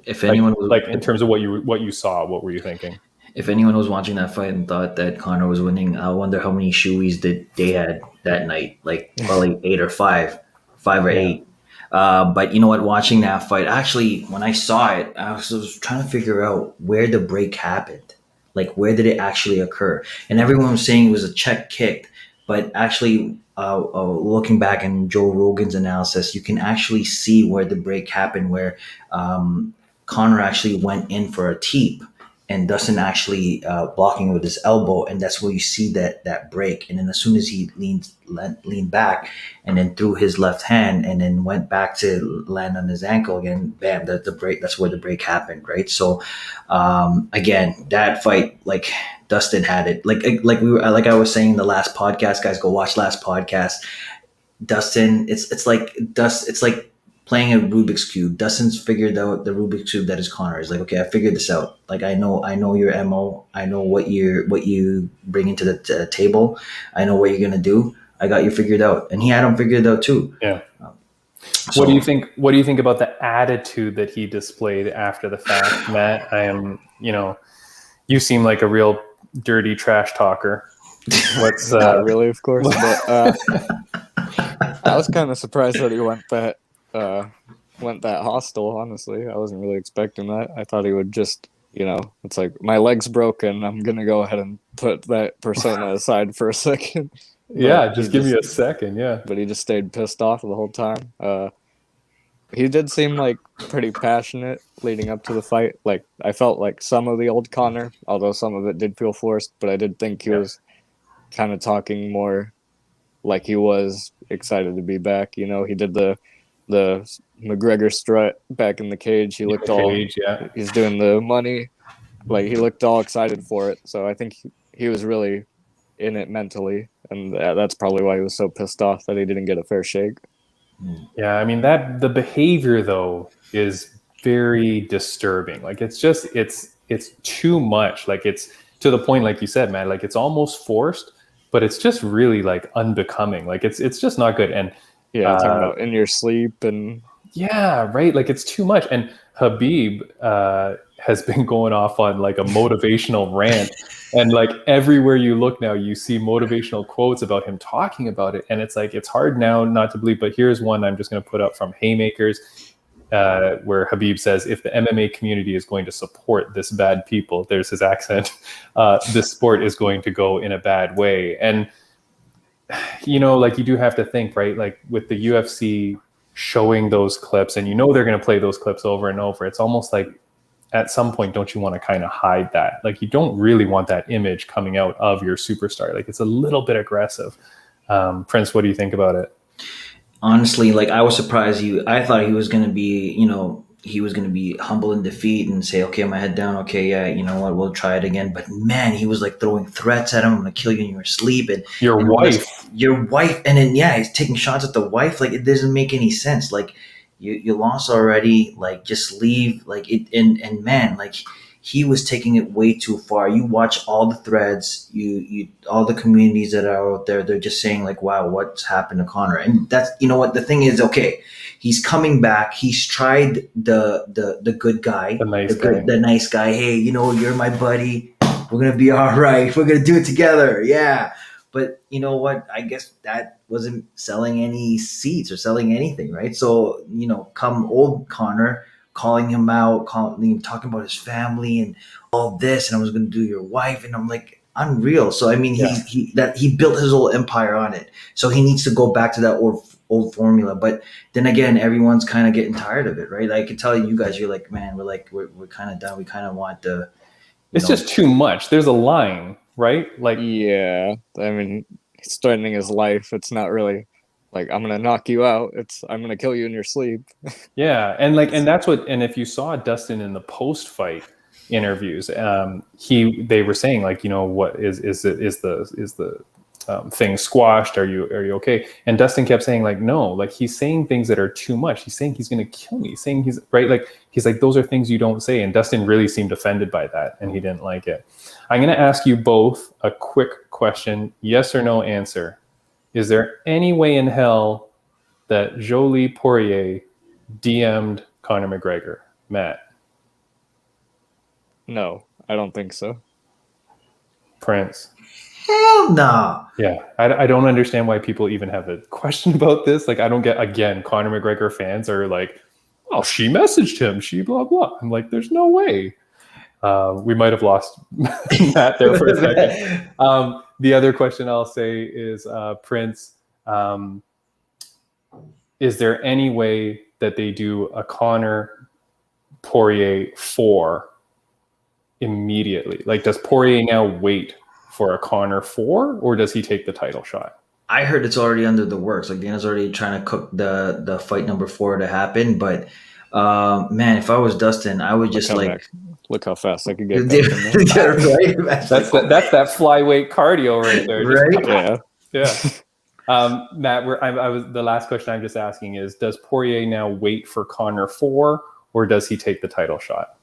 If anyone was, like in terms of what you saw, what were you thinking? if anyone was watching that fight and thought that Connor was winning, I wonder how many shoeys that they had that night. Like probably 8 or 5, 5 or Yeah. 8. But you know what? Watching that fight, actually, when I saw it, I was trying to figure out where the break happened. Like, where did it actually occur? And everyone was saying it was a check kick, but actually, looking back in Joe Rogan's analysis, you can actually see where the break happened, where Connor actually went in for a teep and Dustin actually blocking with his elbow, and that's where you see that break. And then as soon as he leaned back, and then threw his left hand, and then went back to land on his ankle again, bam, the break. That's where the break happened, right? So again, that fight, like Dustin had it, like I was saying in the last podcast, guys, go watch last podcast. Dustin, it's like playing a Rubik's Cube. Dustin's figured out the Rubik's Cube that is Connor. He's like, okay, I figured this out. Like, I know your MO. I know what you bring into the table. I know what you're gonna do. I got you figured out, and he had him figured out too. Yeah. So, What do you think? What do you think about the attitude that he displayed after the fact, Matt? You seem like a real dirty trash talker. What's Not really, of course, but I was kind of surprised that he went that hostile. Honestly, I wasn't really expecting that. I thought he would just, it's like, my leg's broken, I'm gonna go ahead and put that persona aside for a second. Yeah, just give me a second. Yeah, but he just stayed pissed off the whole time. He did seem like pretty passionate leading up to the fight. Like, I felt like some of the old Connor, although some of it did feel forced, but I did think he was kind of talking more like he was excited to be back. He did the McGregor strut back in the cage. He looked he's doing the money. Like, he looked all excited for it. So I think he was really in it mentally. And that's probably why he was so pissed off that he didn't get a fair shake. Yeah, I mean, the behavior though is very disturbing. Like, it's too much. Like, it's to the point, like you said, man, like it's almost forced, but it's just really like unbecoming. Like, it's just not good. And talking about in your sleep and yeah, right. Like, it's too much. And Habib has been going off on like a motivational rant, and like everywhere you look now, you see motivational quotes about him talking about it. And it's like, it's hard now not to believe, but here's one I'm just going to put up from Haymakers, where Habib says, if the MMA community is going to support this bad people, there's his accent, this sport is going to go in a bad way. And, like, you do have to think, right? Like, with the UFC showing those clips, and they're going to play those clips over and over, it's almost like at some point, don't you want to kind of hide that? Like, you don't really want that image coming out of your superstar. Like, it's a little bit aggressive. Prince, what do you think about it? honestly, like, I was surprised. I thought he was going to be, he was going to be humble in defeat and say, okay, my head down. Okay, yeah, you know what, we'll try it again. But man, he was like throwing threats at him. I'm going to kill you in your sleep. And your wife. And then, he's taking shots at the wife. Like, it doesn't make any sense. Like, you lost already. Like, just leave. Like, and man, like, he was taking it way too far. You watch all the threads, you all the communities that are out there, they're just saying like, wow, what's happened to Connor? And that's, what the thing is, okay, he's coming back. He's tried the good guy, the nice guy. Hey, you're my buddy. We're going to be all right. We're going to do it together. Yeah. But you know what? I guess that wasn't selling any seats or selling anything, right? So, come old Connor, calling him out, talking about his family and all this, and I was going to do your wife, and I'm like, unreal. So I mean, he built his whole empire on it. So he needs to go back to that old formula. But then again, everyone's kind of getting tired of it, right? I can tell you guys, you're like, man, we're kind of done. We kind of want the. It's just too much. There's a line, right? Like, yeah, I mean, he's threatening his life. It's not really like, I'm gonna knock you out. It's, I'm gonna kill you in your sleep. Yeah, and that's what. And if you saw Dustin in the post-fight interviews, they were saying like, what is the thing squashed? Are you okay? And Dustin kept saying like, no, like, he's saying things that are too much. He's saying he's gonna kill me. He's saying he's right. Like, he's like, those are things you don't say. And Dustin really seemed offended by that, and he didn't like it. I'm gonna ask you both a quick question, yes or no answer. Is there any way in hell that Jolie Poirier DM'd Conor McGregor? Matt? No, I don't think so. Prince? Hell no. Yeah, I don't understand why people even have a question about this. Like, I don't get, again, Conor McGregor fans are like, oh, she messaged him, she blah, blah. I'm like, there's no way. We might have lost Matt there for a second. The other question I'll say is, Prince, is there any way that they do a Conor Poirier 4 immediately? Like, does Poirier now wait for a Conor 4, or does he take the title shot? I heard it's already under the works. Like Dana's already trying to cook the fight number 4 to happen. But man, if I was Dustin, I would just look how fast I could get right? That's that flyweight cardio right there. Right? Yeah. Matt, I was the last question I'm just asking is, does Poirier now wait for Conor 4, or does he take the title shot?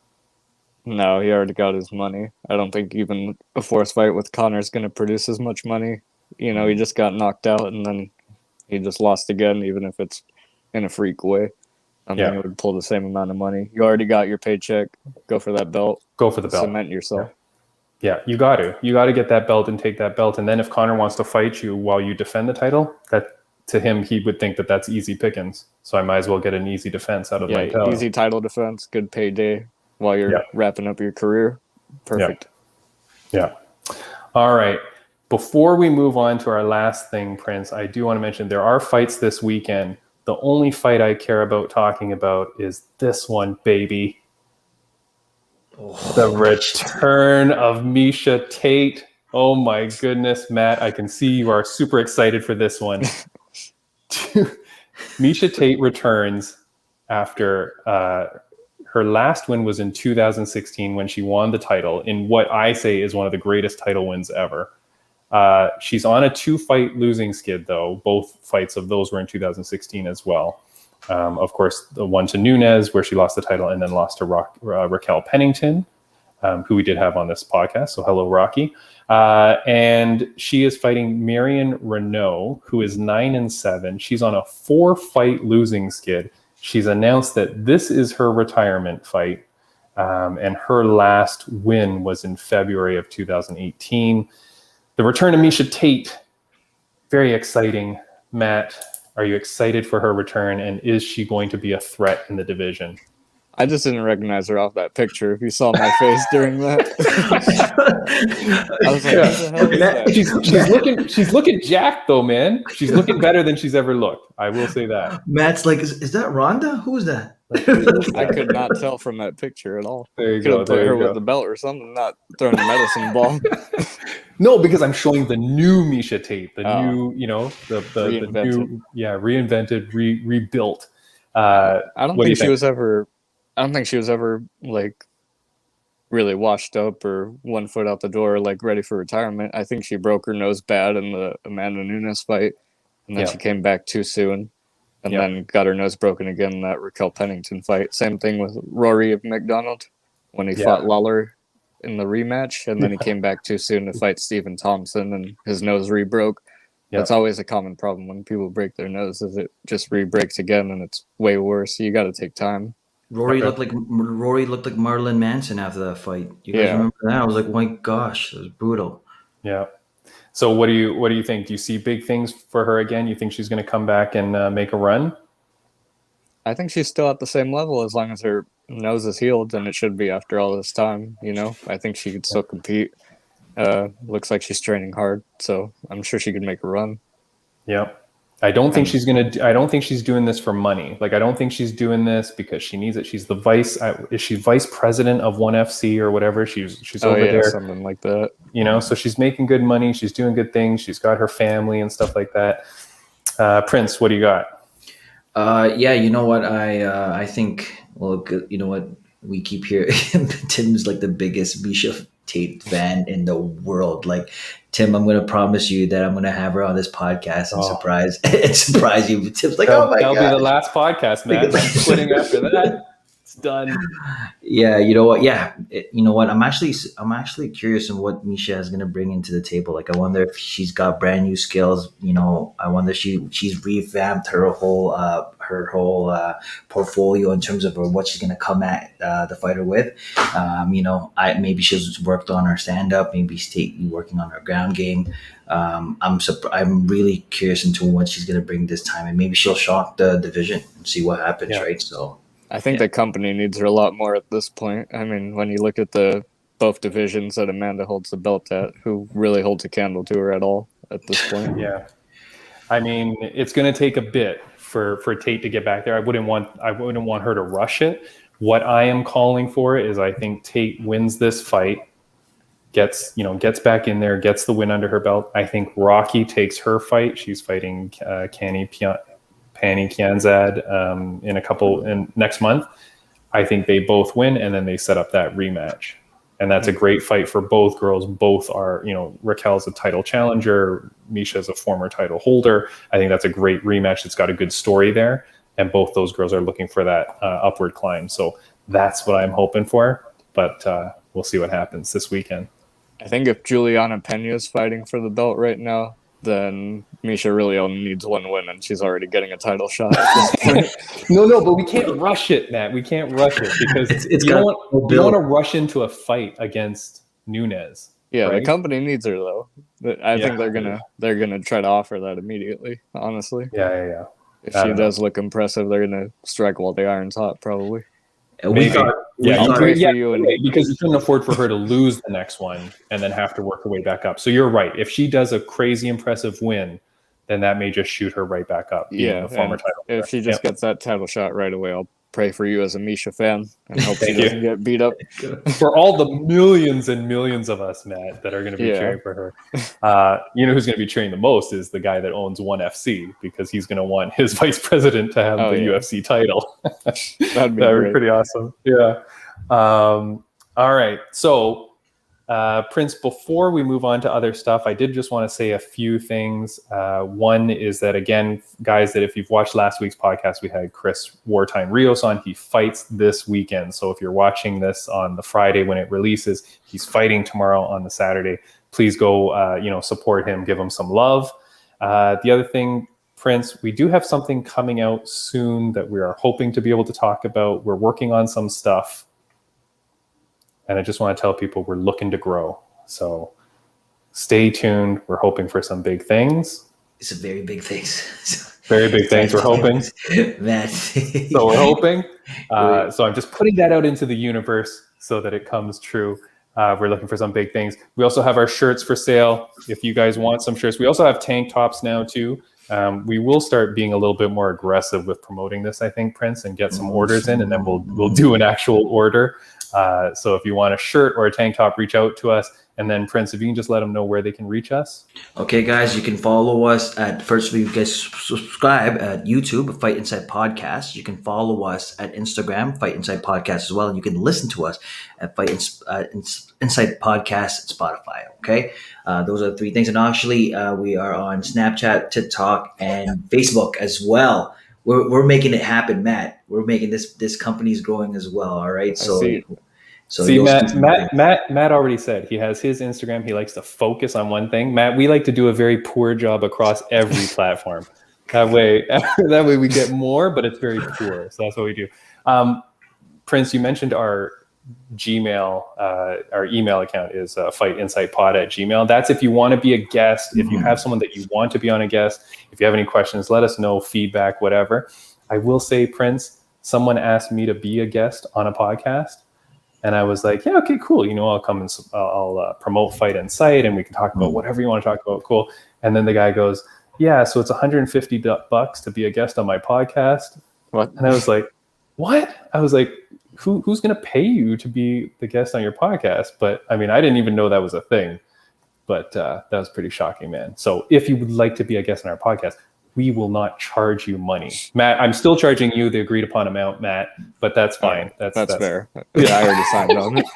No, he already got his money. I don't think even a forced fight with Conor is going to produce as much money. You know, he just got knocked out and then he just lost again, even if it's in a freak way. I think it would pull the same amount of money. You already got your paycheck. Go for that belt. Go for the belt. Cement yourself. Yeah, you got to get that belt and take that belt. And then if Conor wants to fight you while you defend the title, that to him, he would think that that's easy pickings. So I might as well get an easy defense out of my title. Easy title defense, good payday while you're wrapping up your career. Perfect. Yeah. All right. Before we move on to our last thing, Prince, I do want to mention there are fights this weekend. The only fight I care about talking about is this one, baby. The return of Miesha Tate. Oh my goodness, Matt, I can see you are super excited for this one. Miesha Tate returns after her last win was in 2016 when she won the title in what I say is one of the greatest title wins ever. She's on a 2-fight losing skid, though. Both fights of those were in 2016 as well. Of course, the one to Nunes, where she lost the title, and then lost to Raquel Pennington, who we did have on this podcast. So hello, Rocky. And she is fighting Marion Renault, who is 9-7. She's on a 4-fight losing skid. She's announced that this is her retirement fight. And her last win was in February of 2018. The return of Miesha Tate, very exciting. Matt, are you excited for her return, and is she going to be a threat in the division? I just didn't recognize her off that picture. If you saw my face during that, I was like, "What the hell is that?" She's looking jacked though, man. She's looking better than she's ever looked. I will say that. Matt's like, is that Ronda? Who's that? I could not tell from that picture at all. There you Could go. have put her with the belt or something, not throwing a medicine ball. No, because I'm showing the new Miesha Tate, the new, the new, reinvented, rebuilt. I don't think she was ever like really washed up or 1 foot out the door, like ready for retirement. I think she broke her nose bad in the Amanda Nunes fight, and then she came back too soon, and then got her nose broken again in that Raquel Pennington fight. Same thing with Rory McDonald when he fought Lawler in the rematch, and then he came back too soon to fight Stephen Thompson, and his nose re-broke. That's always a common problem when people break their nose, is it just re-breaks again, and it's way worse. So you got to take time. Rory looked like Marilyn Manson after that fight. You guys remember that? I was like, oh my gosh, it was brutal. Yeah. So what do you think? Do you see big things for her again? You think she's going to come back and make a run? I think she's still at the same level as long as her nose is healed, and it should be after all this time. I think she could still compete. Looks like she's training hard, so I'm sure she could make a run. Yeah. I don't think she's doing this for money. Like, I don't think she's doing this because she needs it. She's the is she vice president of ONE FC or whatever? She's over there. Something like that. So she's making good money. She's doing good things. She's got her family and stuff like that. Prince, what do you got? You know what? I think, well, you know what? We keep hearing Tim's like the biggest Miesha Tate fan in the world. Like, Tim, I'm going to promise you that I'm going to have her on this podcast and surprise you. Tim's like, oh my God. That'll be the last podcast, man. I'm quitting after that. It's done. Yeah, you know what? Yeah, you know what? I'm actually curious on what Misha is gonna bring into the table. Like, I wonder if she's got brand new skills. You know, I wonder if she's revamped her whole portfolio in terms of what she's gonna come at the fighter with. You know, maybe she's worked on her stand up. Maybe she's working on her ground game. I'm really curious into what she's gonna bring this time, and maybe she'll shock the division and see what happens. Yeah. Right? So. I think the company needs her a lot more at this point. I mean, when you look at both divisions that Amanda holds the belt at, who really holds a candle to her at all at this point? Yeah. I mean, it's going to take a bit for Tate to get back there. I wouldn't want her to rush it. What I am calling for is I think Tate wins this fight, gets back in there, gets the win under her belt. I think Rocky takes her fight. She's fighting Pani Kianzad in next month. I think they both win, and then they set up that rematch. And that's a great fight for both girls. Both are, Raquel's a title challenger. Misha's a former title holder. I think that's a great rematch. It's got a good story there. And both those girls are looking for that upward climb. So that's what I'm hoping for. But we'll see what happens this weekend. I think if Juliana Pena is fighting for the belt right now, then Misha really only needs one win, and she's already getting a title shot at this point. No, but we can't rush it, Matt. We can't rush it because you don't want to rush into a fight against Nunes. Yeah, right? The company needs her though. I think they're gonna try to offer that immediately. Honestly, yeah. If she does look impressive, they're gonna strike while the iron's hot, probably. We thought, for you and because you couldn't afford for her to lose the next one and then have to work her way back up. So you're right. If she does a crazy impressive win, then that may just shoot her right back up. Yeah, the former title. If she just gets that title shot right away, I'll pray for you as a Misha fan and hope she doesn't get beat up. For all the millions and millions of us, Matt, that are going to be cheering for her. Who's going to be cheering the most is the guy that owns ONE FC, because he's going to want his vice president to have the UFC title. That'd be pretty awesome. Yeah. All right. So, Prince, before we move on to other stuff, I did just want to say a few things. One is that, again, guys, that if you've watched last week's podcast, we had Chris Wartime Rios on. He fights this weekend. So if you're watching this on the Friday when it releases, he's fighting tomorrow on the Saturday. Please go, support him, give him some love. The other thing, Prince, we do have something coming out soon that we are hoping to be able to talk about. We're working on some stuff. And I just want to tell people we're looking to grow. So stay tuned. We're hoping for some big things. It's a very big things. Very big things. We're hoping. So we're hoping. So I'm just putting that out into the universe so that it comes true. We're looking for some big things. We also have our shirts for sale. If you guys want some shirts, we also have tank tops now too. We will start being a little bit more aggressive with promoting this, I think, Prince, and get some orders in, and then we'll do an actual order. So if you want a shirt or a tank top, reach out to us. And then, Prince, if you can just let them know where they can reach us. Okay, guys, you can follow us at, first of all, you guys subscribe at YouTube, Fight Inside Podcast. You can follow us at Instagram, Fight Inside Podcast as well. And you can listen to us at Inside Podcast and Spotify. Okay, those are the three things. And actually, we are on Snapchat, TikTok, and Facebook as well. We're making it happen, Matt. We're making this company's growing as well. All right. So Matt already said he has his Instagram. He likes to focus on one thing. Matt, we like to do a very poor job across every platform. That way we get more, but it's very poor. So that's what we do. Prince, you mentioned our Gmail, our email account is fightinsightpod@gmail.com. That's if you want to be a guest, if you have someone that you want to be on a guest, if you have any questions, let us know, feedback, whatever. I will say, Prince, someone asked me to be a guest on a podcast, and I was like, yeah, okay, cool. I'll come and I'll promote Fight Insight, and we can talk about whatever you want to talk about. Cool. And then the guy goes, yeah, so it's $150 to be a guest on my podcast. What? And I was like, what? I was like, who's going to pay you to be the guest on your podcast? But I mean, I didn't even know that was a thing, but that was pretty shocking, man. So if you would like to be a guest on our podcast, we will not charge you money. Matt, I'm still charging you the agreed upon amount, Matt, but that's fine. That's fair. Yeah, I already signed on it.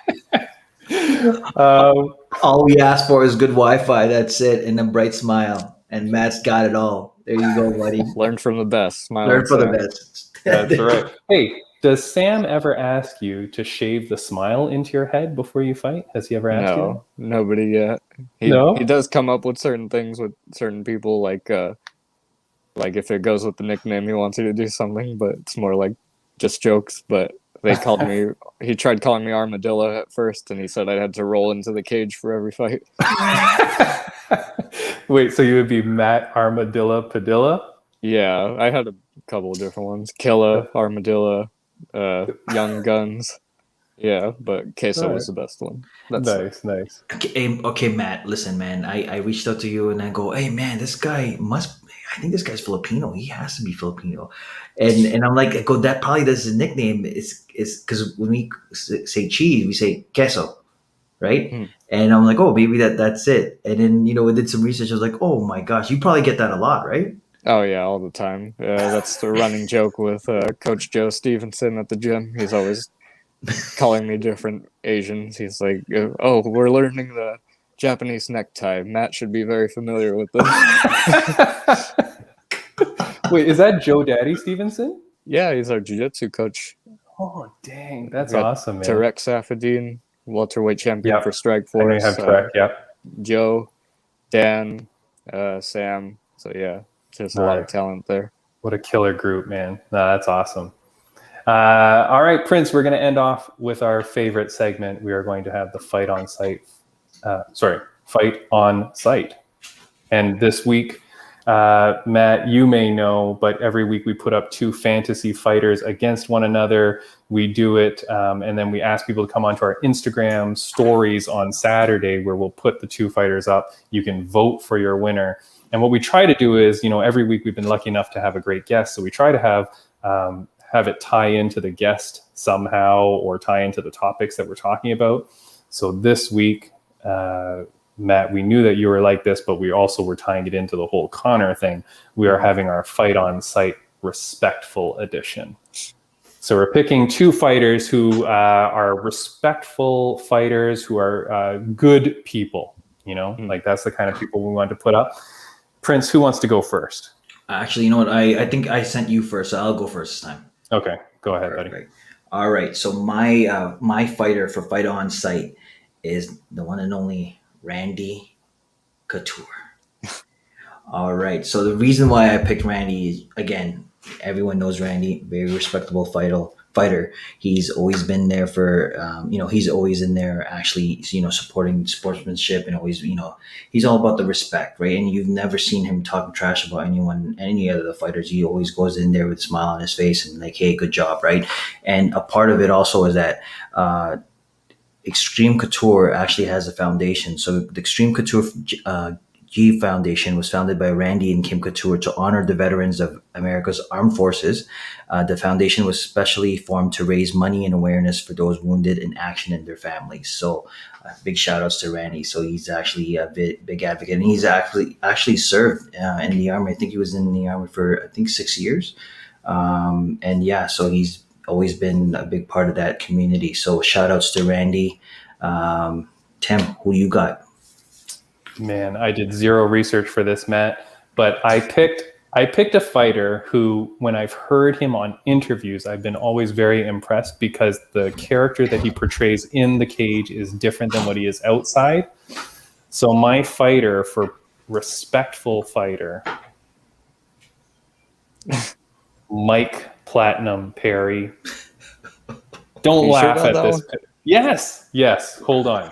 All we ask for is good Wi-Fi. That's it. And a bright smile. And Matt's got it all. There you go, buddy. Learn from the best. Learn from the best. That's right. Hey, Does Sam ever ask you to shave the smile into your head before you fight? Has he ever asked you? No, nobody yet. No? He does come up with certain things with certain people, like if it goes with the nickname, he wants you to do something, but it's more like just jokes. But he tried calling me Armadillo at first, and he said I had to roll into the cage for every fight. Wait, so you would be Matt Armadillo Padilla? Yeah, I had a couple of different ones. Killa, Armadillo, Young Guns. Yeah, but Queso was the best one. Nice. Okay, Matt. Listen, man. I reached out to you and I go, hey, man, this guy I think this guy's Filipino. He has to be Filipino. And I'm like, I go, that probably does his nickname. Is because when we say cheese, we say queso, right? Hmm. And I'm like, oh, maybe that's it. And then we did some research. I was like, oh my gosh, you probably get that a lot, right? Oh yeah, all the time. That's the running joke with Coach Joe Stevenson at the gym. He's always calling me different Asians. He's like, "Oh, we're learning the Japanese necktie. Matt should be very familiar with this." Wait, is that Joe Daddy Stevenson? Yeah, he's our jiu-jitsu coach. Oh, dang, that's awesome, man. Tarek Safadine, welterweight champion for Strikeforce. I have Tarek, Joe, Dan, Sam. So yeah. There's a lot of talent there. What a killer group, man. That's awesome. All right, Prince, we're going to end off with our favorite segment. We are going to have the fight on site. And this week, Matt, you may know, but every week we put up two fantasy fighters against one another. We do it, and then we ask people to come onto our Instagram stories on Saturday where we'll put the two fighters up. You can vote for your winner. And what we try to do is, every week we've been lucky enough to have a great guest. So we try to have it tie into the guest somehow or tie into the topics that we're talking about. So this week, Matt, we knew that you were like this, but we also were tying it into the whole Connor thing. We are having our fight on site respectful edition. So we're picking two fighters who are respectful fighters, who are good people, like that's the kind of people we want to put up. Prince, who wants to go first? Actually, you know what? I think I sent you first, so I'll go first this time. Okay, go ahead, buddy. All right. So my fighter for Fight On Site is the one and only Randy Couture. All right. So the reason why I picked Randy is, again, everyone knows Randy, very respectable fighter. He's always been there for, he's always in there actually, supporting sportsmanship and always, he's all about the respect, right? And you've never seen him talking trash about anyone, any other the fighters. He always goes in there with a smile on his face and like, hey, good job, right? And a part of it also is that Extreme Couture actually has a foundation. So the Extreme Couture G Foundation was founded by Randy and Kim Couture to honor the veterans of America's armed forces. The foundation was specially formed to raise money and awareness for those wounded in action and their families. So big shout outs to Randy. So he's actually a big advocate, and he's actually served in the Army. I think he was in the Army for 6 years. So he's always been a big part of that community. So shout outs to Randy. Tim, who you got? Man, I did zero research for this, Matt, but I picked a fighter who, when I've heard him on interviews, I've been always very impressed because the character that he portrays in the cage is different than what he is outside. So my fighter for respectful fighter, Mike Platinum Perry. Don't laugh at this. Yes. Hold on.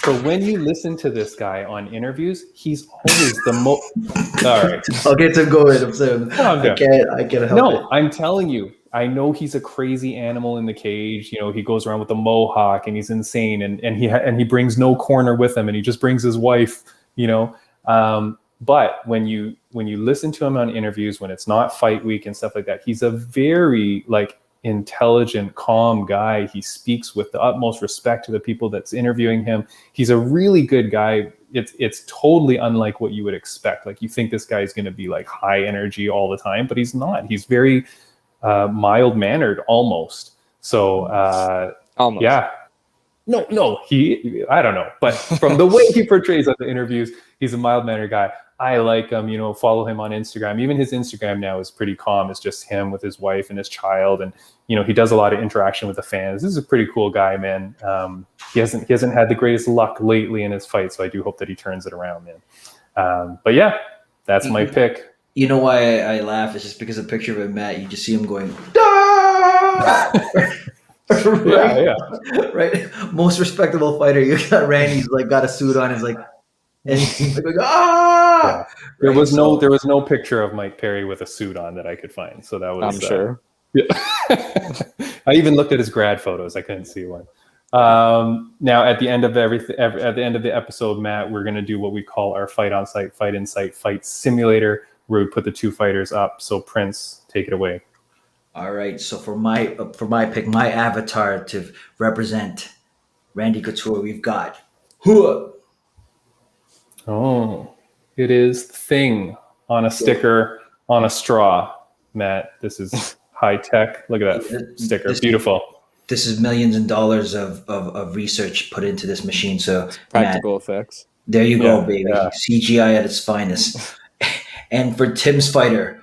So when you listen to this guy on interviews, he's always the most. All right. Okay, Tim, go ahead. I'm saying I can't help it. No, I'm telling you. I know he's a crazy animal in the cage. He goes around with a mohawk and he's insane, and he brings no corner with him, and he just brings his wife. But when you listen to him on interviews, when it's not fight week and stuff like that, he's a very intelligent, calm guy. He speaks with the utmost respect to the people that's interviewing him. He's a really good guy. It's totally unlike what you would expect. Like, you think this guy is going to be like high energy all the time, but he's not. He's very mild mannered almost. So almost. Yeah. No, I don't know. But from the way he portrays at the interviews, he's a mild mannered guy. I like him, follow him on Instagram. Even his Instagram now is pretty calm. It's just him with his wife and his child. And, he does a lot of interaction with the fans. This is a pretty cool guy, man. He hasn't had the greatest luck lately in his fight. So I do hope that he turns it around, man. But yeah, that's my pick. You know why I laugh? It's just because a picture of him, Matt, you just see him going, "Ah!" Right? Yeah. Right. Most respectable fighter. You got Randy's got a suit on. He's like, and he's like, ah. Yeah. There was no picture of Mike Perry with a suit on that I could find. So that was. I'm sure. Yeah. I even looked at his grad photos. I couldn't see one. Now at the end of at the end of the episode, Matt, we're going to do what we call our fight on site, fight in sight, fight simulator, where we put the two fighters up. So Prince, take it away. All right. So for my pick, my avatar to represent Randy Couture, we've got Hua. Oh, it is Thing on a sticker on a straw. Matt, this is high tech. Look at that sticker. Beautiful. This is millions of dollars of research put into this machine. So Practical Matt, effects. there you go, baby. Yeah. CGI at its finest. And for Tim's fighter,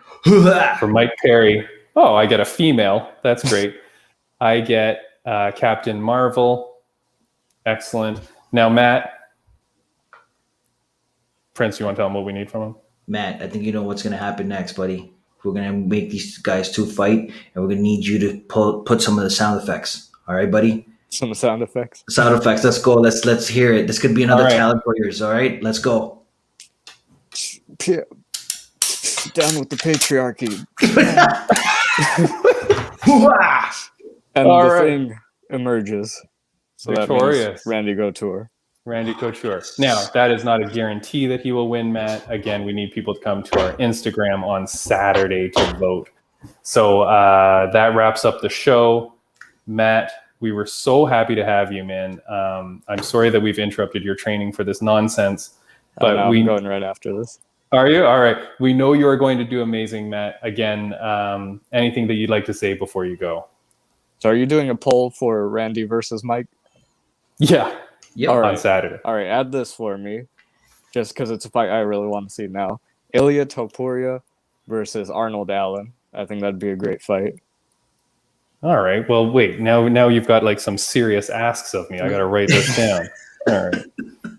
for Mike Perry, I get a female. That's great. I get Captain Marvel. Excellent. Now, Matt, Prince, you want to tell him what we need from him? Matt, I think you know what's going to happen next, buddy. We're going to make these guys two fight, and we're going to need you to put some of the sound effects. All right, buddy? Some sound effects. Sound effects. Let's go. Let's hear it. This could be another All right. talent for yours. All right, let's go. Yeah. Down with the patriarchy. And All the right. Thing emerges. So Victorious. that means Randy Couture. Randy Couture. Now, that is not a guarantee that he will win, Matt. Again, we need people to come to our Instagram on Saturday to vote. So that wraps up the show. Matt, we were so happy to have you, man. I'm sorry that we've interrupted your training for this nonsense. But I'm going right after this. Are you? All right. We know you are going to do amazing, Matt. Again, anything that you'd like to say before you go? So are you doing a poll for Randy versus Mike? Yeah. Yep. All right. On Saturday. All right, add this for me, just because it's a fight I really want to see now. Ilya Topuria versus Arnold Allen. I think that'd be a great fight. All right. Well, wait. Now you've got some serious asks of me. I got to write this down. All right.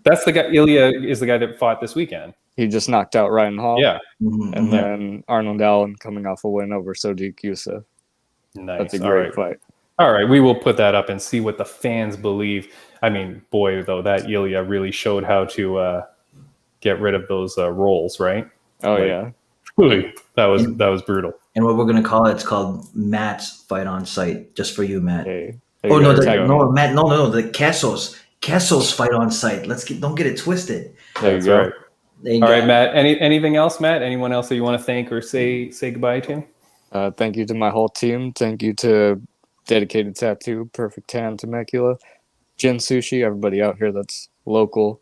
That's the guy. Ilya is the guy that fought this weekend. He just knocked out Ryan Hall. Yeah. Mm-hmm. And then Arnold Allen coming off a win over Sodiq Yusuff. Nice. That's a All great right. fight. All right. We will put that up and see what the fans believe. I mean, boy, though, that Ilya really showed how to get rid of those rolls, right? Oh, yeah. That was brutal. And what we're gonna call it's called Matt's fight on site, just for you, Matt. Hey, Oh no, tag me. no, Matt, no, the Queso's fight on site. Don't get it twisted. There you That's go. right. All right, Matt. Anything else, Matt? Anyone else that you want to thank or say goodbye to? Thank you to my whole team. Thank you to Dedicated Tattoo, Perfect Tan, Temecula, Jin Sushi, everybody out here that's local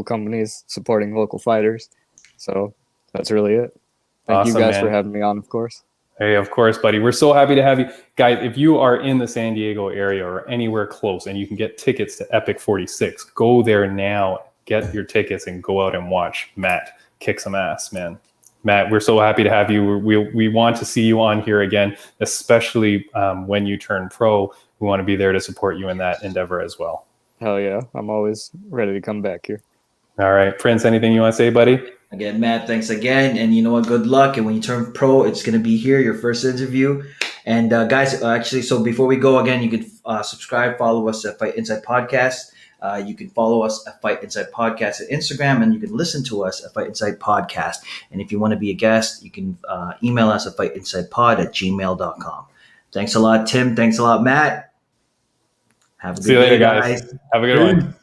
companies supporting local fighters. So that's really it. Thank Awesome, you guys man. for having me on, of course. Hey, of course, buddy. We're so happy to have you. Guys, if you are in the San Diego area or anywhere close and you can get tickets to Epic 46, go there now, get your tickets and go out and watch Matt kick some ass, man. Matt, we're so happy to have you. We want to see you on here again, especially when you turn pro. We want to be there to support you in that endeavor as well. Hell yeah. I'm always ready to come back here. All right. Prince, anything you want to say, buddy? Again, Matt, thanks again. And you know what? Good luck. And when you turn pro, it's going to be here, your first interview. And guys, actually, so before we go again, you can subscribe, follow us at Fight Inside Podcast. You can follow us at Fight Inside Podcast at Instagram, and you can listen to us at Fight Inside Podcast. And if you want to be a guest, you can email us at fightinsidepod@gmail.com. Thanks a lot, Tim. Thanks a lot, Matt. Have a good See you later, day, guys. Have a good one.